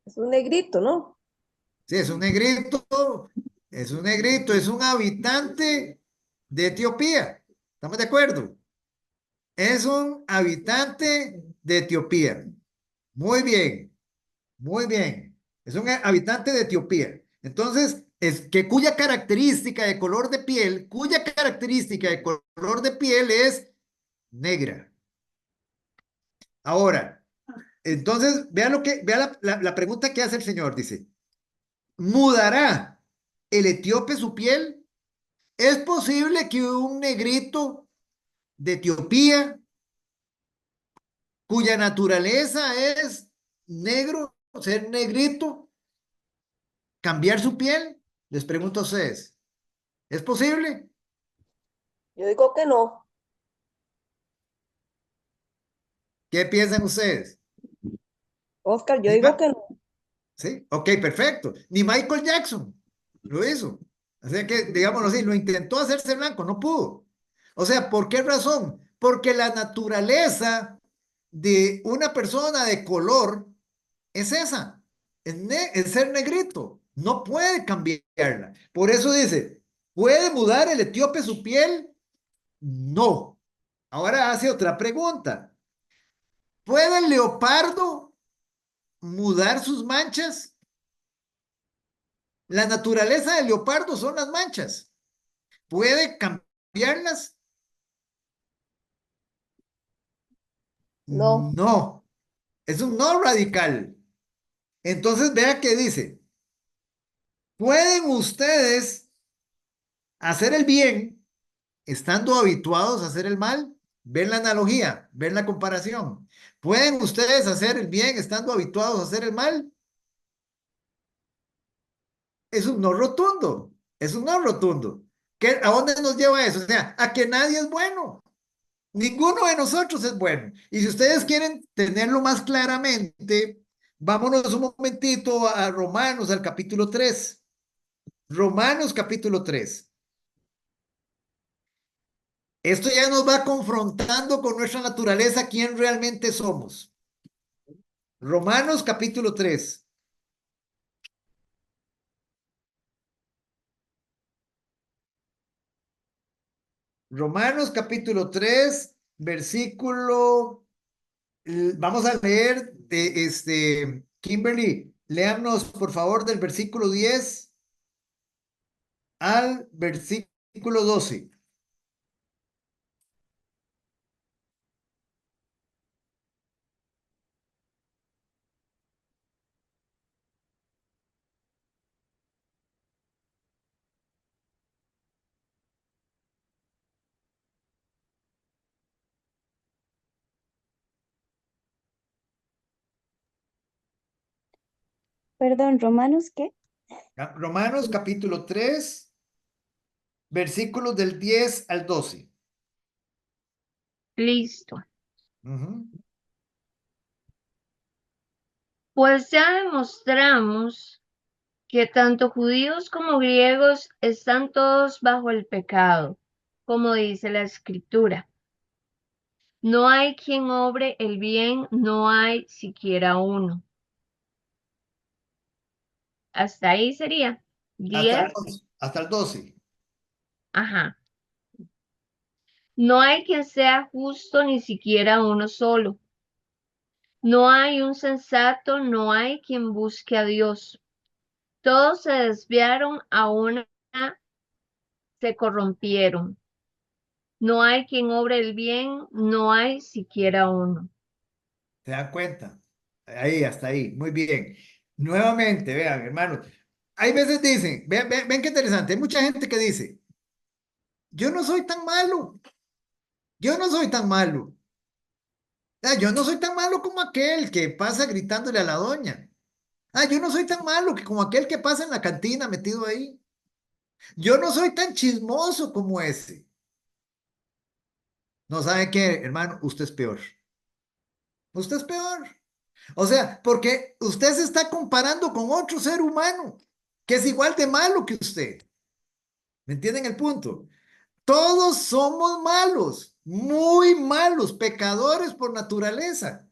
Es un negrito, ¿no? Sí, es un habitante de Etiopía. ¿Estamos de acuerdo? Es un habitante de Etiopía. Muy bien, muy bien. Es un habitante de Etiopía. Entonces, cuya característica de color de piel es negra. Ahora, Entonces, vea la pregunta que hace el Señor, dice, ¿mudará el etíope su piel? ¿Es posible que un negrito de Etiopía, cuya naturaleza es negro, ser negrito, cambiar su piel? Les pregunto a ustedes, ¿es posible? Yo digo que no. ¿Qué piensan ustedes? Oscar, yo Ni digo Ma- que no. ¿Sí? Ok, perfecto. Ni Michael Jackson lo hizo. O sea que, digámoslo así, lo intentó hacerse blanco, no pudo. O sea, ¿por qué razón? Porque la naturaleza de una persona de color es esa, es ser negrito. No puede cambiarla. Por eso dice, ¿puede mudar el etíope su piel? No. Ahora hace otra pregunta. ¿Puede el leopardo mudar sus manchas? La naturaleza del leopardo son las manchas. ¿Puede cambiarlas? No, No. Es un no radical. Entonces, vea qué dice. ¿Pueden ustedes hacer el bien estando habituados a hacer el mal? ¿Ven la analogía? ¿Ven la comparación? ¿Pueden ustedes hacer el bien estando habituados a hacer el mal? Es un no rotundo. Es un no rotundo. ¿A dónde nos lleva eso? O sea, a que nadie es bueno. Ninguno de nosotros es bueno. Y si ustedes quieren tenerlo más claramente, vámonos un momentito a Romanos, al capítulo 3. Romanos capítulo 3. Esto ya nos va confrontando con nuestra naturaleza, quién realmente somos. Romanos capítulo 3. Romanos capítulo 3, versículo, vamos a leer de Kimberly, léanos por favor del versículo 10 al versículo 12. Perdón, ¿Romanos qué? Romanos capítulo 3, versículos del 10 al 12. Listo. Ujú. Pues ya demostramos que tanto judíos como griegos están todos bajo el pecado, como dice la Escritura. No hay quien obre el bien, no hay siquiera uno. Hasta ahí sería. Hasta el 10. 12. Hasta el 12. Ajá. No hay quien sea justo, ni siquiera uno solo. No hay un sensato, no hay quien busque a Dios. Todos se desviaron, a una se corrompieron. No hay quien obre el bien, no hay siquiera uno. ¿Se dan cuenta? Ahí, hasta ahí. Muy bien. Nuevamente, vean, hermanos. Hay veces dicen, ven qué interesante. Hay mucha gente que dice, yo no soy tan malo. Yo no soy tan malo. Yo no soy tan malo como aquel que pasa gritándole a la doña. Yo no soy tan malo que como aquel que pasa en la cantina metido ahí. Yo no soy tan chismoso como ese. No sabe qué, hermano, usted es peor. Usted es peor. O sea, porque usted se está comparando con otro ser humano que es igual de malo que usted. ¿Me entienden el punto? Todos somos malos, muy malos, pecadores por naturaleza.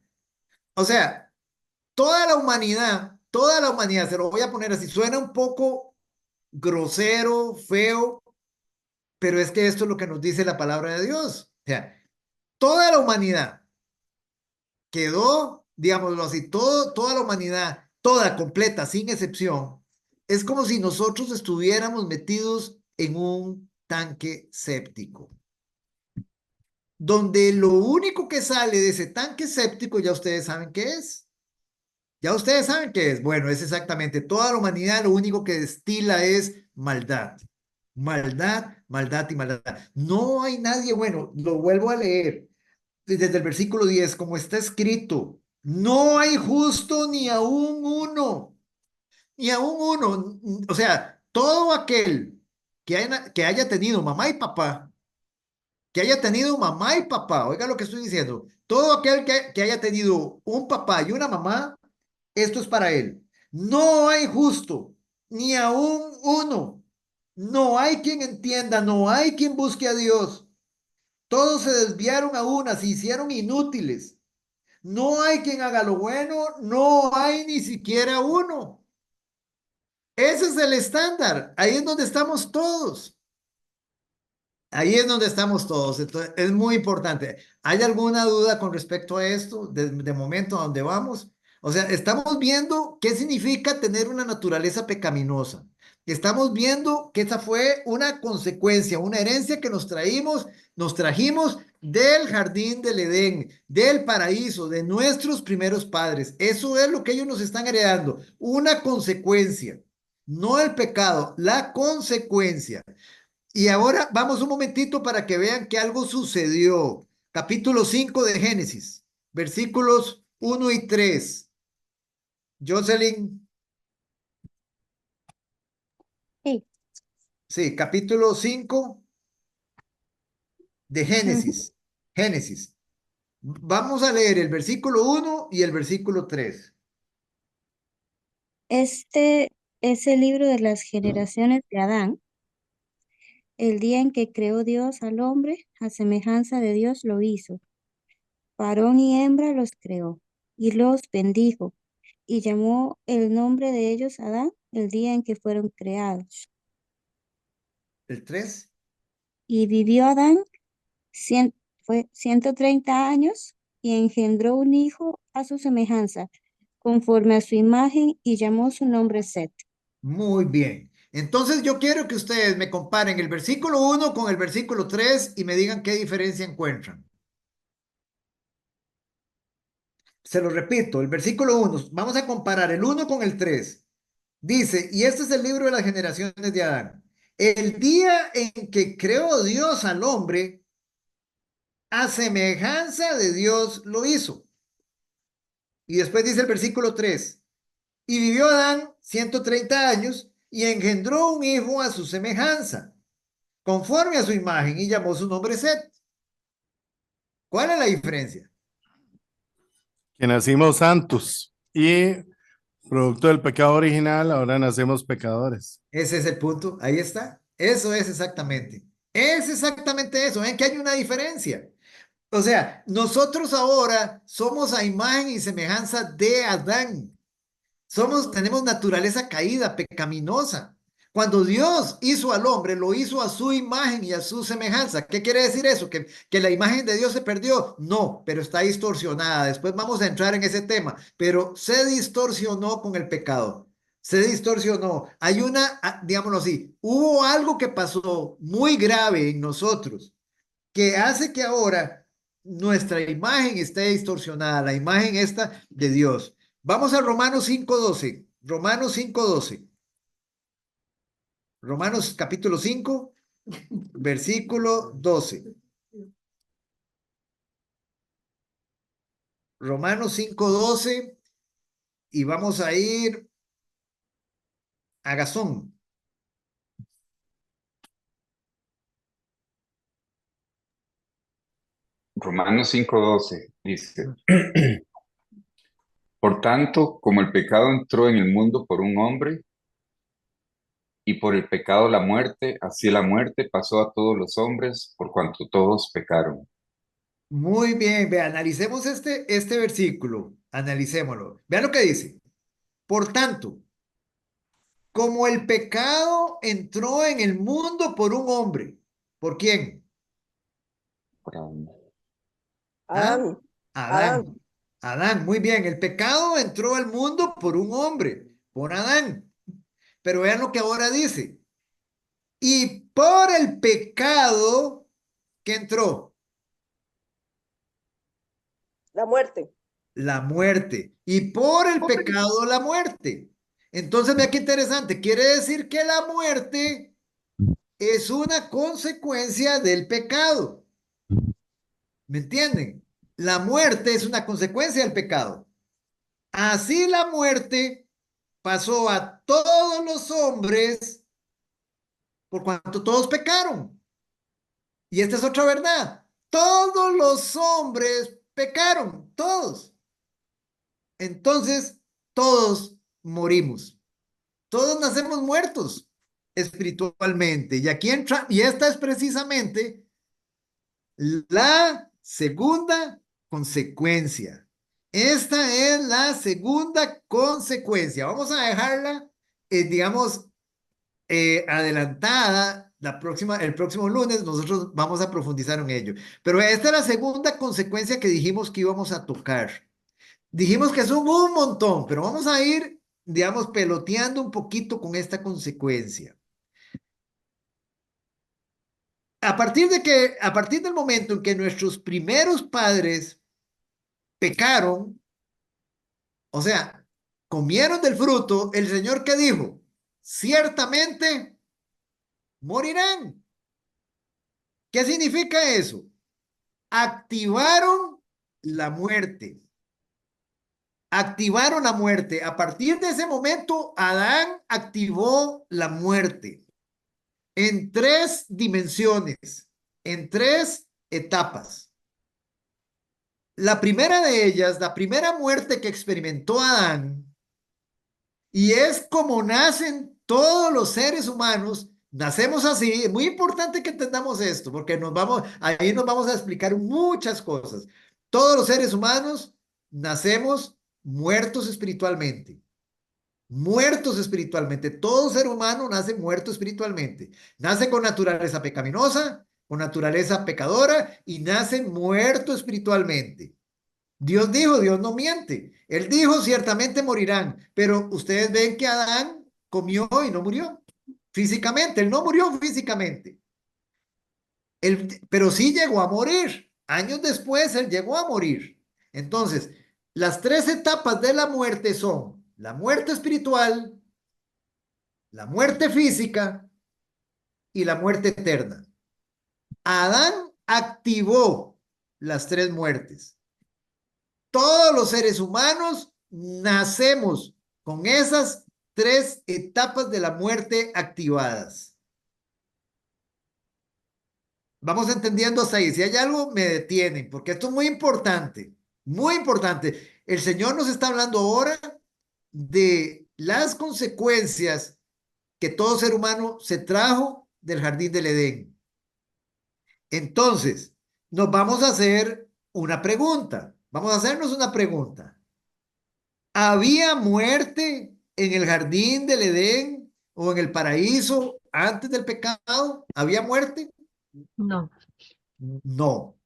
O sea, toda la humanidad, se lo voy a poner así, suena un poco grosero, feo, pero es que esto es lo que nos dice la palabra de Dios. O sea, toda la humanidad quedó, digámoslo así, toda la humanidad, toda completa, sin excepción, es como si nosotros estuviéramos metidos en un tanque séptico, donde lo único que sale de ese tanque séptico, ya ustedes saben qué es. Ya ustedes saben qué es. Bueno, es exactamente toda la humanidad lo único que destila es maldad. Maldad, maldad y maldad. No hay nadie bueno. Lo vuelvo a leer desde el versículo 10, como está escrito. No hay justo ni aún uno. Ni aún uno. O sea, todo aquel que haya tenido mamá y papá, que haya tenido mamá y papá, oiga lo que estoy diciendo, todo aquel que haya tenido un papá y una mamá, esto es para él. No hay justo, ni aún uno. No hay quien entienda, no hay quien busque a Dios. Todos se desviaron a una, se hicieron inútiles. No hay quien haga lo bueno, no hay ni siquiera uno. Ese es el estándar. Ahí es donde estamos todos. Ahí es donde estamos todos. Entonces, es muy importante. ¿Hay alguna duda con respecto a esto? De momento, ¿a dónde vamos? O sea, estamos viendo qué significa tener una naturaleza pecaminosa. Estamos viendo que esa fue una consecuencia, una herencia que nos trajimos del jardín del Edén, del paraíso, de nuestros primeros padres. Eso es lo que ellos nos están heredando, una consecuencia, no el pecado, la consecuencia. Y ahora vamos un momentito para que vean que algo sucedió. Capítulo 5 de Génesis, versículos 1 y 3. Jocelyn, Sí. sí, capítulo 5 de Ujú. Génesis. Génesis. Vamos a leer el versículo 1 y el versículo 3. Este es el libro de las generaciones de Adán. El día en que creó Dios al hombre, a semejanza de Dios lo hizo. Varón y hembra los creó, y los bendijo, y llamó el nombre de ellos Adán el día en que fueron creados. El 3. Y vivió Adán cien- fue 130 años, y engendró un hijo a su semejanza, conforme a su imagen, y llamó su nombre Set. Muy bien. Entonces yo quiero que ustedes me comparen el versículo 1 con el versículo 3 y me digan qué diferencia encuentran. Se lo repito, el versículo 1, vamos a comparar el 1 con el 3. Dice, y este es el libro de las generaciones de Adán. El día en que creó Dios al hombre, a semejanza de Dios lo hizo. Y después dice el versículo 3, y vivió Adán 130 años y engendró un hijo a su semejanza, conforme a su imagen, y llamó su nombre Set. ¿Cuál es la diferencia? Que nacimos santos y producto del pecado original, ahora nacemos pecadores. Ese es el punto, ahí está. Eso es exactamente. Es exactamente eso. ¿Ven que hay una diferencia? O sea, nosotros ahora somos a imagen y semejanza de Adán. Tenemos naturaleza caída, pecaminosa. Cuando Dios hizo al hombre, lo hizo a su imagen y a su semejanza. ¿Qué quiere decir eso? ¿Que la imagen de Dios se perdió? No, pero está distorsionada. Después vamos a entrar en ese tema, pero se distorsionó con el pecado. Se distorsionó. Hay digámoslo así, hubo algo que pasó muy grave en nosotros que hace que ahora nuestra imagen esté distorsionada, la imagen esta de Dios. Vamos a Romanos 5:12. Romanos 5:12. Romanos capítulo 5, versículo 12. Romanos 5:12 y vamos a ir a Gazón. Romanos 5:12 dice, por tanto, como el pecado entró en el mundo por un hombre, y por el pecado la muerte, así la muerte pasó a todos los hombres, por cuanto todos pecaron. Muy bien, vean, analicemos este versículo, analicémoslo. Vean lo que dice. Por tanto, como el pecado entró en el mundo por un hombre, ¿por quién? ¿Ah? Adán, Adán, Adán. Adán, muy bien. El pecado entró al mundo por un hombre, por Adán. Pero vean lo que ahora dice. Y por el pecado que entró. la muerte. la muerte. Y por el pecado, la muerte. Entonces, vea qué interesante. Quiere decir que la muerte es una consecuencia del pecado. ¿Me entienden? La muerte es una consecuencia del pecado. Así la muerte pasó a todos los hombres por cuanto todos pecaron. Y esta es otra verdad. Todos los hombres pecaron, todos. Entonces, todos morimos. Todos nacemos muertos espiritualmente. Y aquí entra, y esta es precisamente la segunda consecuencia. Esta es la segunda consecuencia. Vamos a dejarla, digamos, adelantada. El próximo lunes nosotros vamos a profundizar en ello. Pero esta es la segunda consecuencia que dijimos que íbamos a tocar. Dijimos que son un montón, pero vamos a ir, digamos, peloteando un poquito con esta consecuencia. A partir del momento en que nuestros primeros padres pecaron, o sea, comieron del fruto, el Señor ¿qué dijo? Ciertamente morirán. ¿Qué significa eso? Activaron la muerte. Activaron la muerte. A partir de ese momento, Adán activó la muerte en 3 dimensiones, en 3 etapas. La primera de ellas, la primera muerte que experimentó Adán, y es como nacen todos los seres humanos, nacemos así. Es muy importante que entendamos esto, porque ahí nos vamos a explicar muchas cosas. Todos los seres humanos nacemos muertos espiritualmente. Muertos espiritualmente. Todo ser humano nace muerto espiritualmente. Nace con naturaleza pecaminosa, con naturaleza pecadora y nace muerto espiritualmente. Dios dijo, Dios no miente. Él dijo, ciertamente morirán, pero ustedes ven que Adán comió y no murió físicamente. Él no murió físicamente. Pero sí llegó a morir. Años después, él llegó a morir. Entonces, las 3 etapas de la muerte son la muerte espiritual, la muerte física y la muerte eterna. Adán activó las 3 muertes. Todos los seres humanos nacemos con esas 3 etapas de la muerte activadas. Vamos entendiendo hasta ahí. Si hay algo, me detienen, porque esto es muy importante, muy importante. El Señor nos está hablando ahora de las consecuencias que todo ser humano se trajo del jardín del Edén. Entonces, nos vamos a hacer una pregunta. Vamos a hacernos una pregunta. ¿Había muerte en el jardín del Edén o en el paraíso antes del pecado? ¿Había muerte? No. No.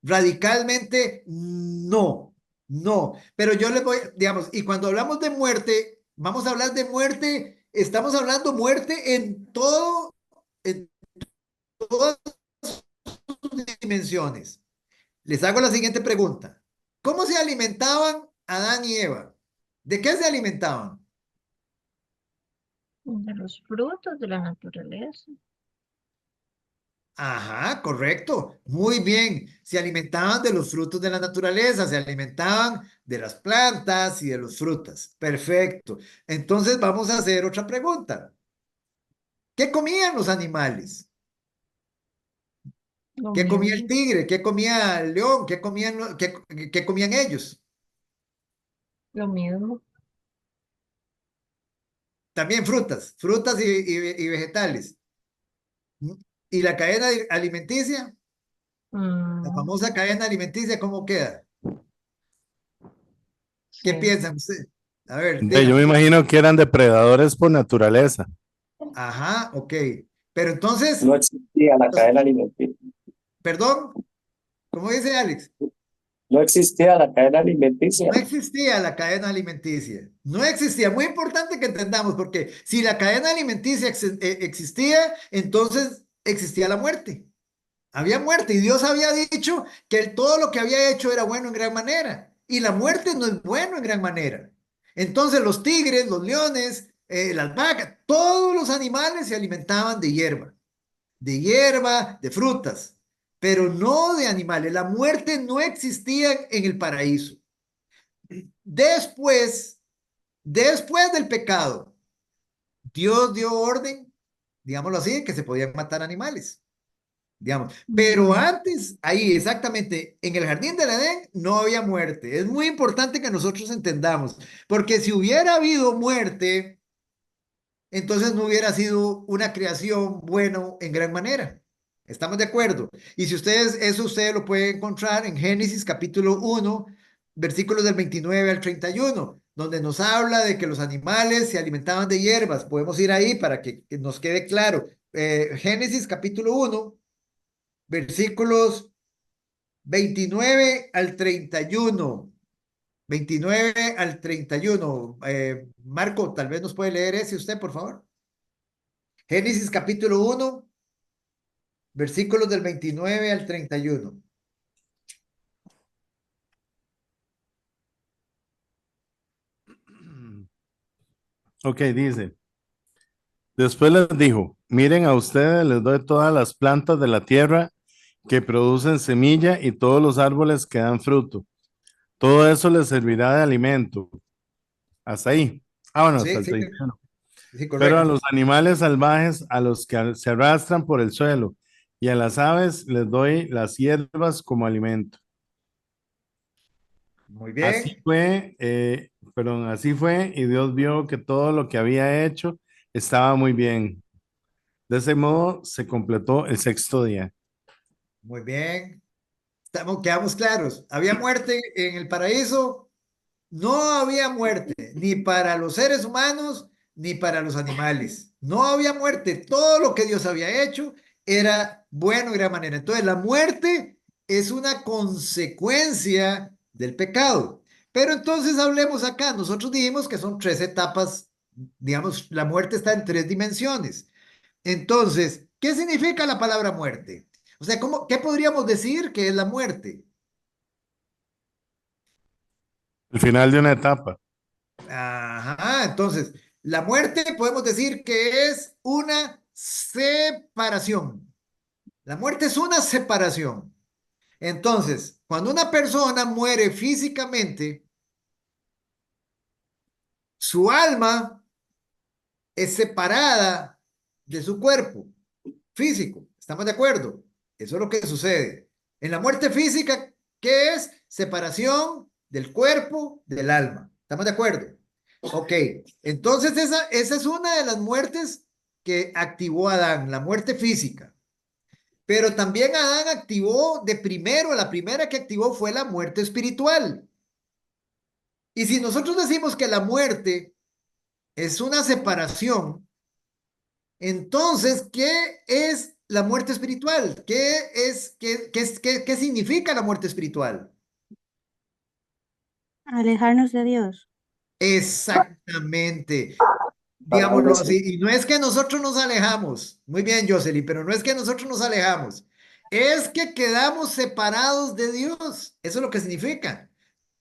Radicalmente no. No. Pero yo les voy, digamos, y cuando hablamos de muerte, vamos a hablar de muerte, estamos hablando muerte en todas sus dimensiones. Les hago la siguiente pregunta. ¿Cómo se alimentaban Adán y Eva? ¿De qué se alimentaban? De los frutos de la naturaleza. Ajá, correcto. Muy bien. Se alimentaban de los frutos de la naturaleza, se alimentaban de las plantas y de los frutas. Perfecto. Entonces vamos a hacer otra pregunta. ¿Qué comían los animales? Lo ¿Qué comía el mismo. tigre? ¿Qué comía el león? ¿Qué comían ellos? Lo mismo. También frutas y vegetales. ¿Y la cadena alimenticia? La Mm, famosa cadena alimenticia, ¿cómo queda? ¿Qué sí. piensan ustedes? A ver, Yo me díganme. imagino que eran depredadores por naturaleza. Ajá, ok. Pero entonces, No existía la cadena alimenticia. perdón, ¿cómo dice Alex? No existía la cadena alimenticia. No existía la cadena alimenticia. No existía. Muy importante que entendamos, porque si la cadena alimenticia existía, entonces existía la muerte. Había muerte y Dios había dicho que todo lo que había hecho era bueno en gran manera. y la muerte no es bueno en gran manera. Entonces los tigres, los leones, las vacas, todos los animales se alimentaban de hierba, de frutas, pero no de animales. La muerte no existía en el paraíso. Después del pecado, Dios dio orden, digámoslo así, que se podían matar animales, digamos. Pero antes, ahí exactamente, en el jardín del Edén no había muerte. Es muy importante que nosotros entendamos, porque si hubiera habido muerte, entonces no hubiera sido una creación bueno en gran manera. ¿Estamos de acuerdo? Y si ustedes lo pueden encontrar en Génesis capítulo 1, versículos del 29 al 31, donde nos habla de que los animales se alimentaban de hierbas. Podemos ir ahí para que nos quede claro. Génesis capítulo 1, versículos 29 al 31. 29 al 31. Marco, tal vez nos puede leer ese usted, por favor. Génesis capítulo 1, versículos del 29 al 31. Ok, dice. Después les dijo, miren a ustedes, les doy todas las plantas de la tierra que producen semilla y todos los árboles que dan fruto. Todo eso les servirá de alimento. Hasta ahí. Ah, bueno, hasta Sí, el sí, 31. sí, Pero a correcto. los animales salvajes, a los que se arrastran por el suelo, y a las aves les doy las hierbas como alimento. Muy Así bien, fue, así fue, y Dios vio que todo lo que había hecho estaba muy bien. De ese modo se completó el sexto día. muy bien. Quedamos claros. ¿Había muerte en el paraíso? No había muerte, ni para los seres humanos, ni para los animales. No había muerte. Todo lo que Dios había hecho era bueno de gran manera. Entonces, la muerte es una consecuencia del pecado. Pero entonces hablemos acá. Nosotros dijimos que son tres etapas. Digamos, la muerte está en tres dimensiones. Entonces, ¿qué significa la palabra muerte? O sea, ¿qué podríamos decir que es la muerte? El final de una etapa. Ajá, entonces, la muerte podemos decir que es una separación. La muerte es una separación. Entonces, cuando una persona muere físicamente, su alma es separada de su cuerpo físico. ¿Estamos de acuerdo? Eso es lo que sucede. En la muerte física, ¿qué es? Separación del cuerpo del alma. ¿Estamos de acuerdo? Ok, entonces esa es una de las muertes que activó Adán, la muerte física. Pero también Adán activó la primera que activó fue la muerte espiritual. Y si nosotros decimos que la muerte es una separación, entonces, ¿qué es la muerte espiritual? ¿Qué significa la muerte espiritual? Alejarnos de Dios. Exactamente. Digámoslo Alejarnos. así. Y no es que nosotros nos alejamos. Muy bien, Jocelyn, pero no es que nosotros nos alejamos. Es que quedamos separados de Dios. Eso es lo que significa.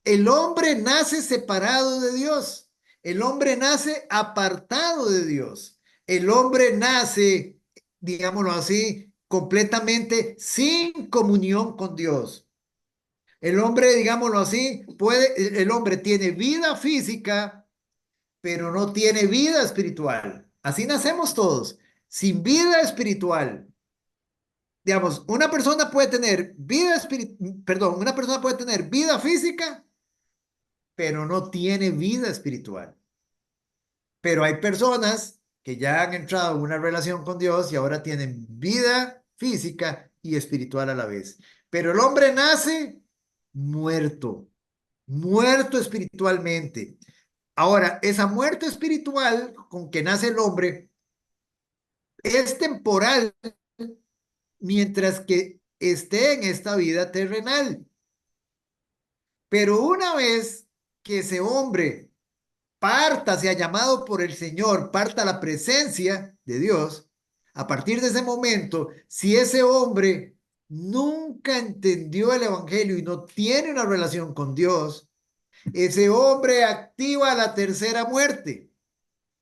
El hombre nace separado de Dios. El hombre nace apartado de Dios. El hombre nace, digámoslo así, completamente sin comunión con Dios. El hombre, digámoslo así, el hombre tiene vida física, pero no tiene vida espiritual. Así nacemos todos, sin vida espiritual. Digamos, una persona puede tener una persona puede tener vida física, pero no tiene vida espiritual. Pero hay personas que ya han entrado en una relación con Dios y ahora tienen vida física y espiritual a la vez. Pero el hombre nace muerto, muerto espiritualmente. Ahora, esa muerte espiritual con que nace el hombre es temporal mientras que esté en esta vida terrenal. Pero una vez que ese hombre parta, sea llamado por el Señor, parta a la presencia de Dios, a partir de ese momento, si ese hombre nunca entendió el Evangelio y no tiene una relación con Dios, Ese hombre activa la tercera muerte,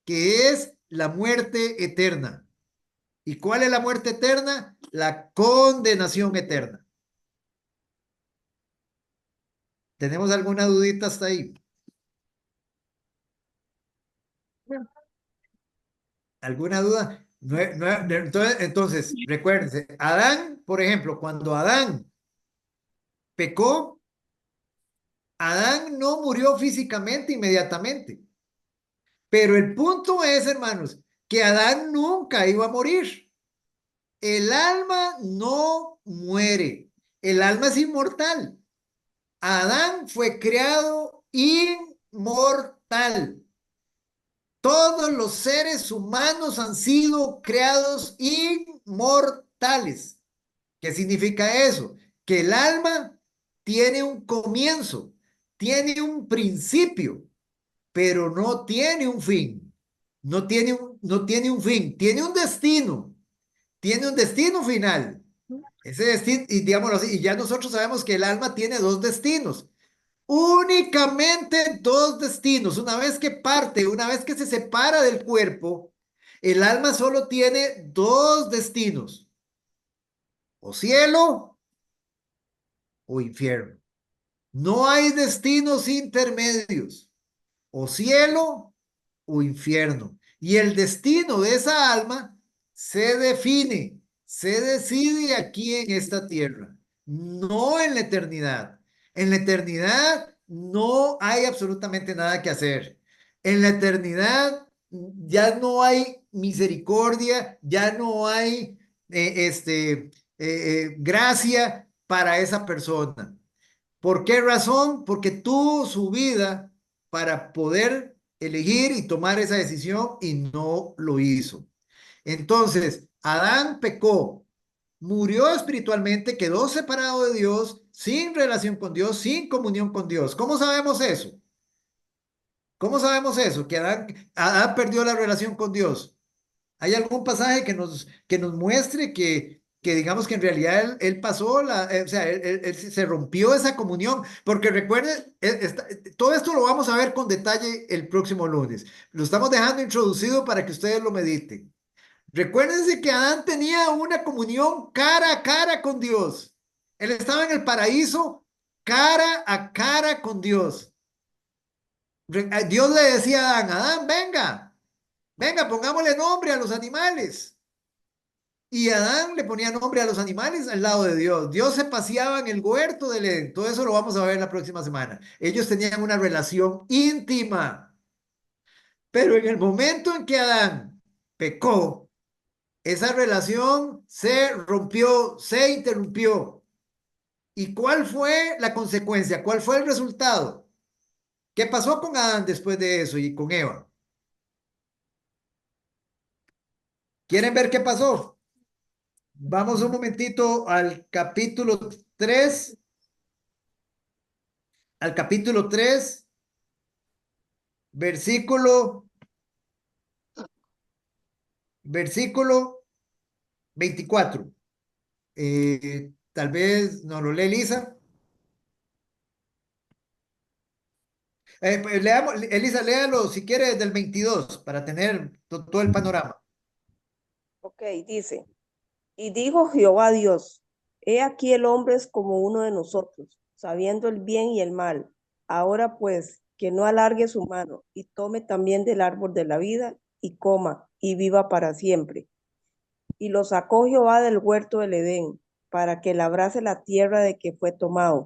que es la muerte eterna. ¿Y cuál es la muerte eterna? La condenación eterna. ¿Tenemos alguna dudita hasta ahí? ¿Alguna duda? Entonces, recuérdense, Adán, por ejemplo, cuando Adán pecó, Adán no murió físicamente inmediatamente. Pero el punto es, hermanos, que Adán nunca iba a morir. El alma no muere. El alma es inmortal. Adán fue creado inmortal. Todos los seres humanos han sido creados inmortales. ¿Qué significa eso? Que el alma tiene un comienzo, tiene un principio, pero no tiene un fin. No tiene un fin, tiene un destino final. Ese destino, y digámoslo así, y ya nosotros sabemos que el alma tiene dos destinos. Únicamente dos destinos. Una vez que parte, una vez que se separa del cuerpo, el alma solo tiene dos destinos: o cielo o infierno. No hay destinos intermedios: o cielo o infierno. Y el destino de esa alma se define, se decide aquí en esta tierra, no en la eternidad. En la eternidad no hay absolutamente nada que hacer. En la eternidad ya no hay misericordia, ya no hay gracia para esa persona. ¿Por qué razón? Porque tuvo su vida para poder elegir y tomar esa decisión y no lo hizo. Entonces, Adán pecó, murió espiritualmente, quedó separado de Dios, sin relación con Dios, sin comunión con Dios. ¿Cómo sabemos eso? ¿Cómo sabemos eso? Que Adán perdió la relación con Dios. ¿Hay algún pasaje que nos muestre que digamos que en realidad él pasó, o sea, él se rompió esa comunión? Porque recuerden, todo esto lo vamos a ver con detalle el próximo lunes. Lo estamos dejando introducido para que ustedes lo mediten. Recuérdense que Adán tenía una comunión cara a cara con Dios. Él estaba en el paraíso cara a cara con Dios. Dios le decía a Adán: Adán, venga. Venga, pongámosle nombre a los animales. Y Adán le ponía nombre a los animales al lado de Dios. Dios se paseaba en el huerto del Edén. Todo eso lo vamos a ver la próxima semana. Ellos tenían una relación íntima. Pero en el momento en que Adán pecó, esa relación se rompió, se interrumpió. ¿Y cuál fue la consecuencia? ¿Cuál fue el resultado? ¿Qué pasó con Adán después de eso y con Eva? ¿Quieren ver qué pasó? Vamos un momentito al capítulo 3, versículo 24. Tal vez nos lo lee Elisa. Pues leamos, Elisa, léalo si quiere desde el 22 para tener todo el panorama. Ok, dice, y dijo Jehová Dios, he aquí el hombre es como uno de nosotros, sabiendo el bien y el mal. Ahora pues, que no alargue su mano y tome también del árbol de la vida y coma y viva para siempre. Y lo sacó Jehová del huerto del Edén, para que labrase la tierra de que fue tomado.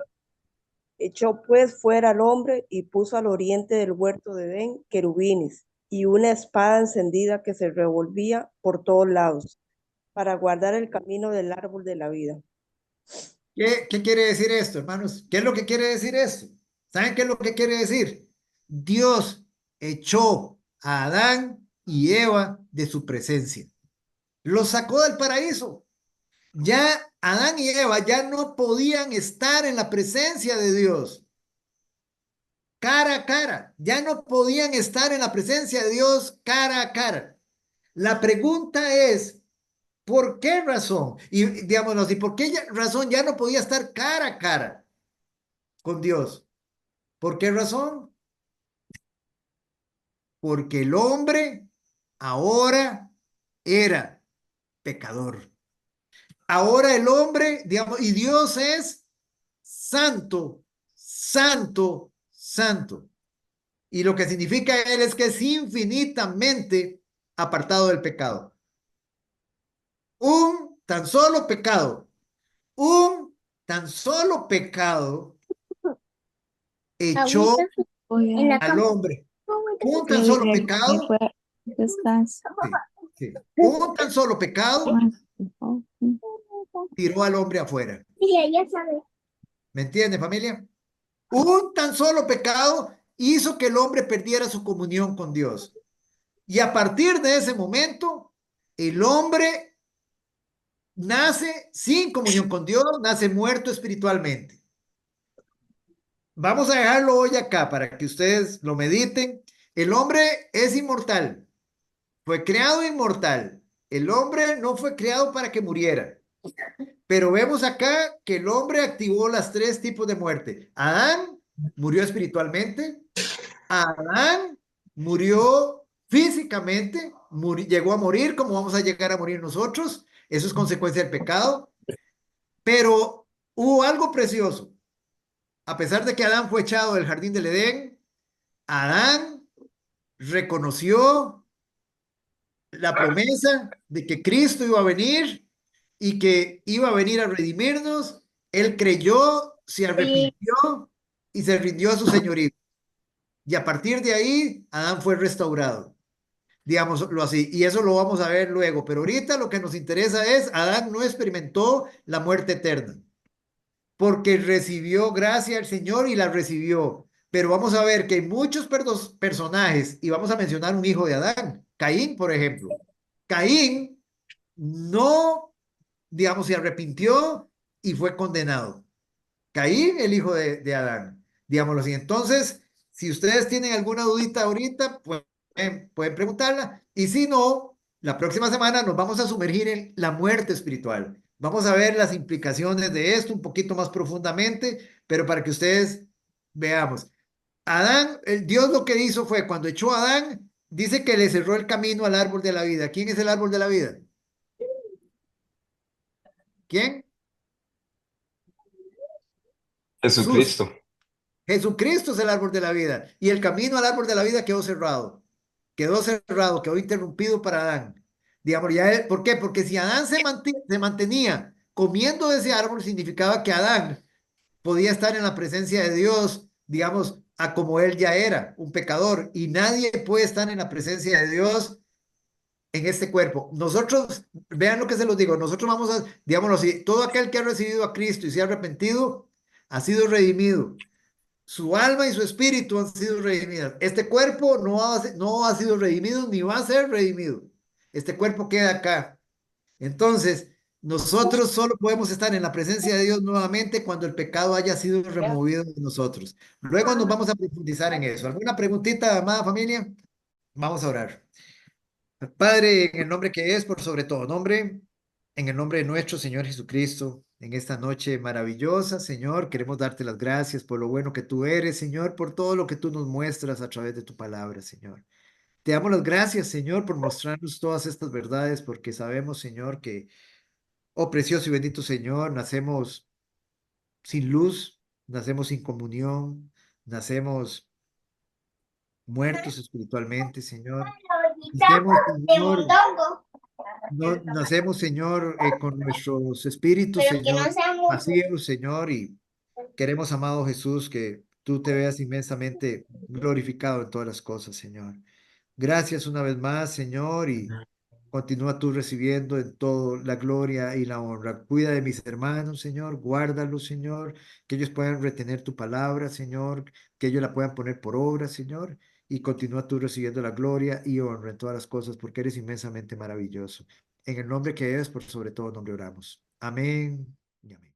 Echó pues fuera al hombre y puso al oriente del huerto de Edén querubines y una espada encendida que se revolvía por todos lados, para guardar el camino del árbol de la vida. ¿Qué quiere decir esto, hermanos? ¿Qué es lo que quiere decir esto? ¿Saben qué es lo que quiere decir? Dios echó a Adán y Eva de su presencia. Los sacó del paraíso. Ya Adán y Eva ya no podían estar en la presencia de Dios cara a cara. Ya no podían estar en la presencia de Dios cara a cara. La pregunta es, ¿por qué razón? Y digámoslo así, ¿por qué razón ya no podía estar cara a cara con Dios? ¿Por qué razón? Porque el hombre ahora era pecador. Ahora el hombre, digamos, y Dios es santo, santo, santo. Y lo que significa él es que es infinitamente apartado del pecado. Un tan solo pecado, un tan solo pecado echó al hombre. Un tan solo pecado, sí, sí. Un tan solo pecado tiró al hombre afuera. ¿Me entiende, familia? Un tan solo pecado hizo que el hombre perdiera su comunión con Dios. Y a partir de ese momento, el hombre nace sin comunión con Dios, nace muerto espiritualmente. Vamos a dejarlo hoy acá para que ustedes lo mediten. El hombre es inmortal, fue creado inmortal. El hombre no fue creado para que muriera. Pero vemos acá que el hombre activó las tres tipos de muerte. Adán murió espiritualmente, Adán murió físicamente, llegó a morir como vamos a llegar a morir nosotros. Eso es consecuencia del pecado. Pero hubo algo precioso. A pesar de que Adán fue echado del jardín del Edén, Adán reconoció la promesa de que Cristo iba a venir y que iba a venir a redimirnos. Él creyó, se arrepintió y se rindió a su señorío. Y a partir de ahí, Adán fue restaurado, digámoslo así. Y eso lo vamos a ver luego. Pero ahorita lo que nos interesa es, Adán no experimentó la muerte eterna, porque recibió gracia al Señor y la recibió. Pero vamos a ver que hay muchos personajes, y vamos a mencionar un hijo de Adán, Caín, por ejemplo. Caín no, digamos, se arrepintió y fue condenado. Caín, el hijo de Adán, digámoslo así. Entonces, si ustedes tienen alguna dudita ahorita, pueden preguntarla. Y si no, la próxima semana nos vamos a sumergir en la muerte espiritual. Vamos a ver las implicaciones de esto un poquito más profundamente, pero para que ustedes veamos. Adán, Dios lo que hizo fue, cuando echó a Adán, dice que le cerró el camino al árbol de la vida. ¿Quién es el árbol de la vida? ¿Quién? Jesús. Jesucristo. Jesucristo es el árbol de la vida y el camino al árbol de la vida quedó cerrado, quedó interrumpido para Adán. Digamos, ¿por qué? Porque si Adán se mantenía comiendo de ese árbol, significaba que Adán podía estar en la presencia de Dios, digamos, a como él ya era, un pecador, y nadie puede estar en la presencia de Dios en este cuerpo. Nosotros, vean lo que se los digo, nosotros vamos a, digámoslo así, todo aquel que ha recibido a Cristo y se ha arrepentido, ha sido redimido. Su alma y su espíritu han sido redimidas. Este cuerpo no ha sido redimido ni va a ser redimido. Este cuerpo queda acá. Entonces, nosotros solo podemos estar en la presencia de Dios nuevamente cuando el pecado haya sido removido de nosotros. Luego nos vamos a profundizar en eso. ¿Alguna preguntita, amada familia? Vamos a orar. Padre, en el nombre que es por sobre todo nombre, en el nombre de nuestro Señor Jesucristo, en esta noche maravillosa, Señor, queremos darte las gracias por lo bueno que tú eres, Señor, por todo lo que tú nos muestras a través de tu palabra, Señor. Te damos las gracias, Señor, por mostrarnos todas estas verdades, porque sabemos, Señor, que, oh precioso y bendito Señor, nacemos sin luz, nacemos sin comunión, nacemos muertos espiritualmente, Señor. Nacemos, Señor, no, nacemos, Señor, con nuestros espíritus, Señor, vacíos, Señor, y queremos, amado Jesús, que tú te veas inmensamente glorificado en todas las cosas, Señor. Gracias una vez más, Señor, y continúa tú recibiendo en todo la gloria y la honra. Cuida de mis hermanos, Señor, guárdalos, Señor, que ellos puedan retener tu palabra, Señor, que ellos la puedan poner por obra, Señor, y continúa tú recibiendo la gloria y honra en todas las cosas, porque eres inmensamente maravilloso. En el nombre que es, por sobre todo nombre oramos. Amén y amén.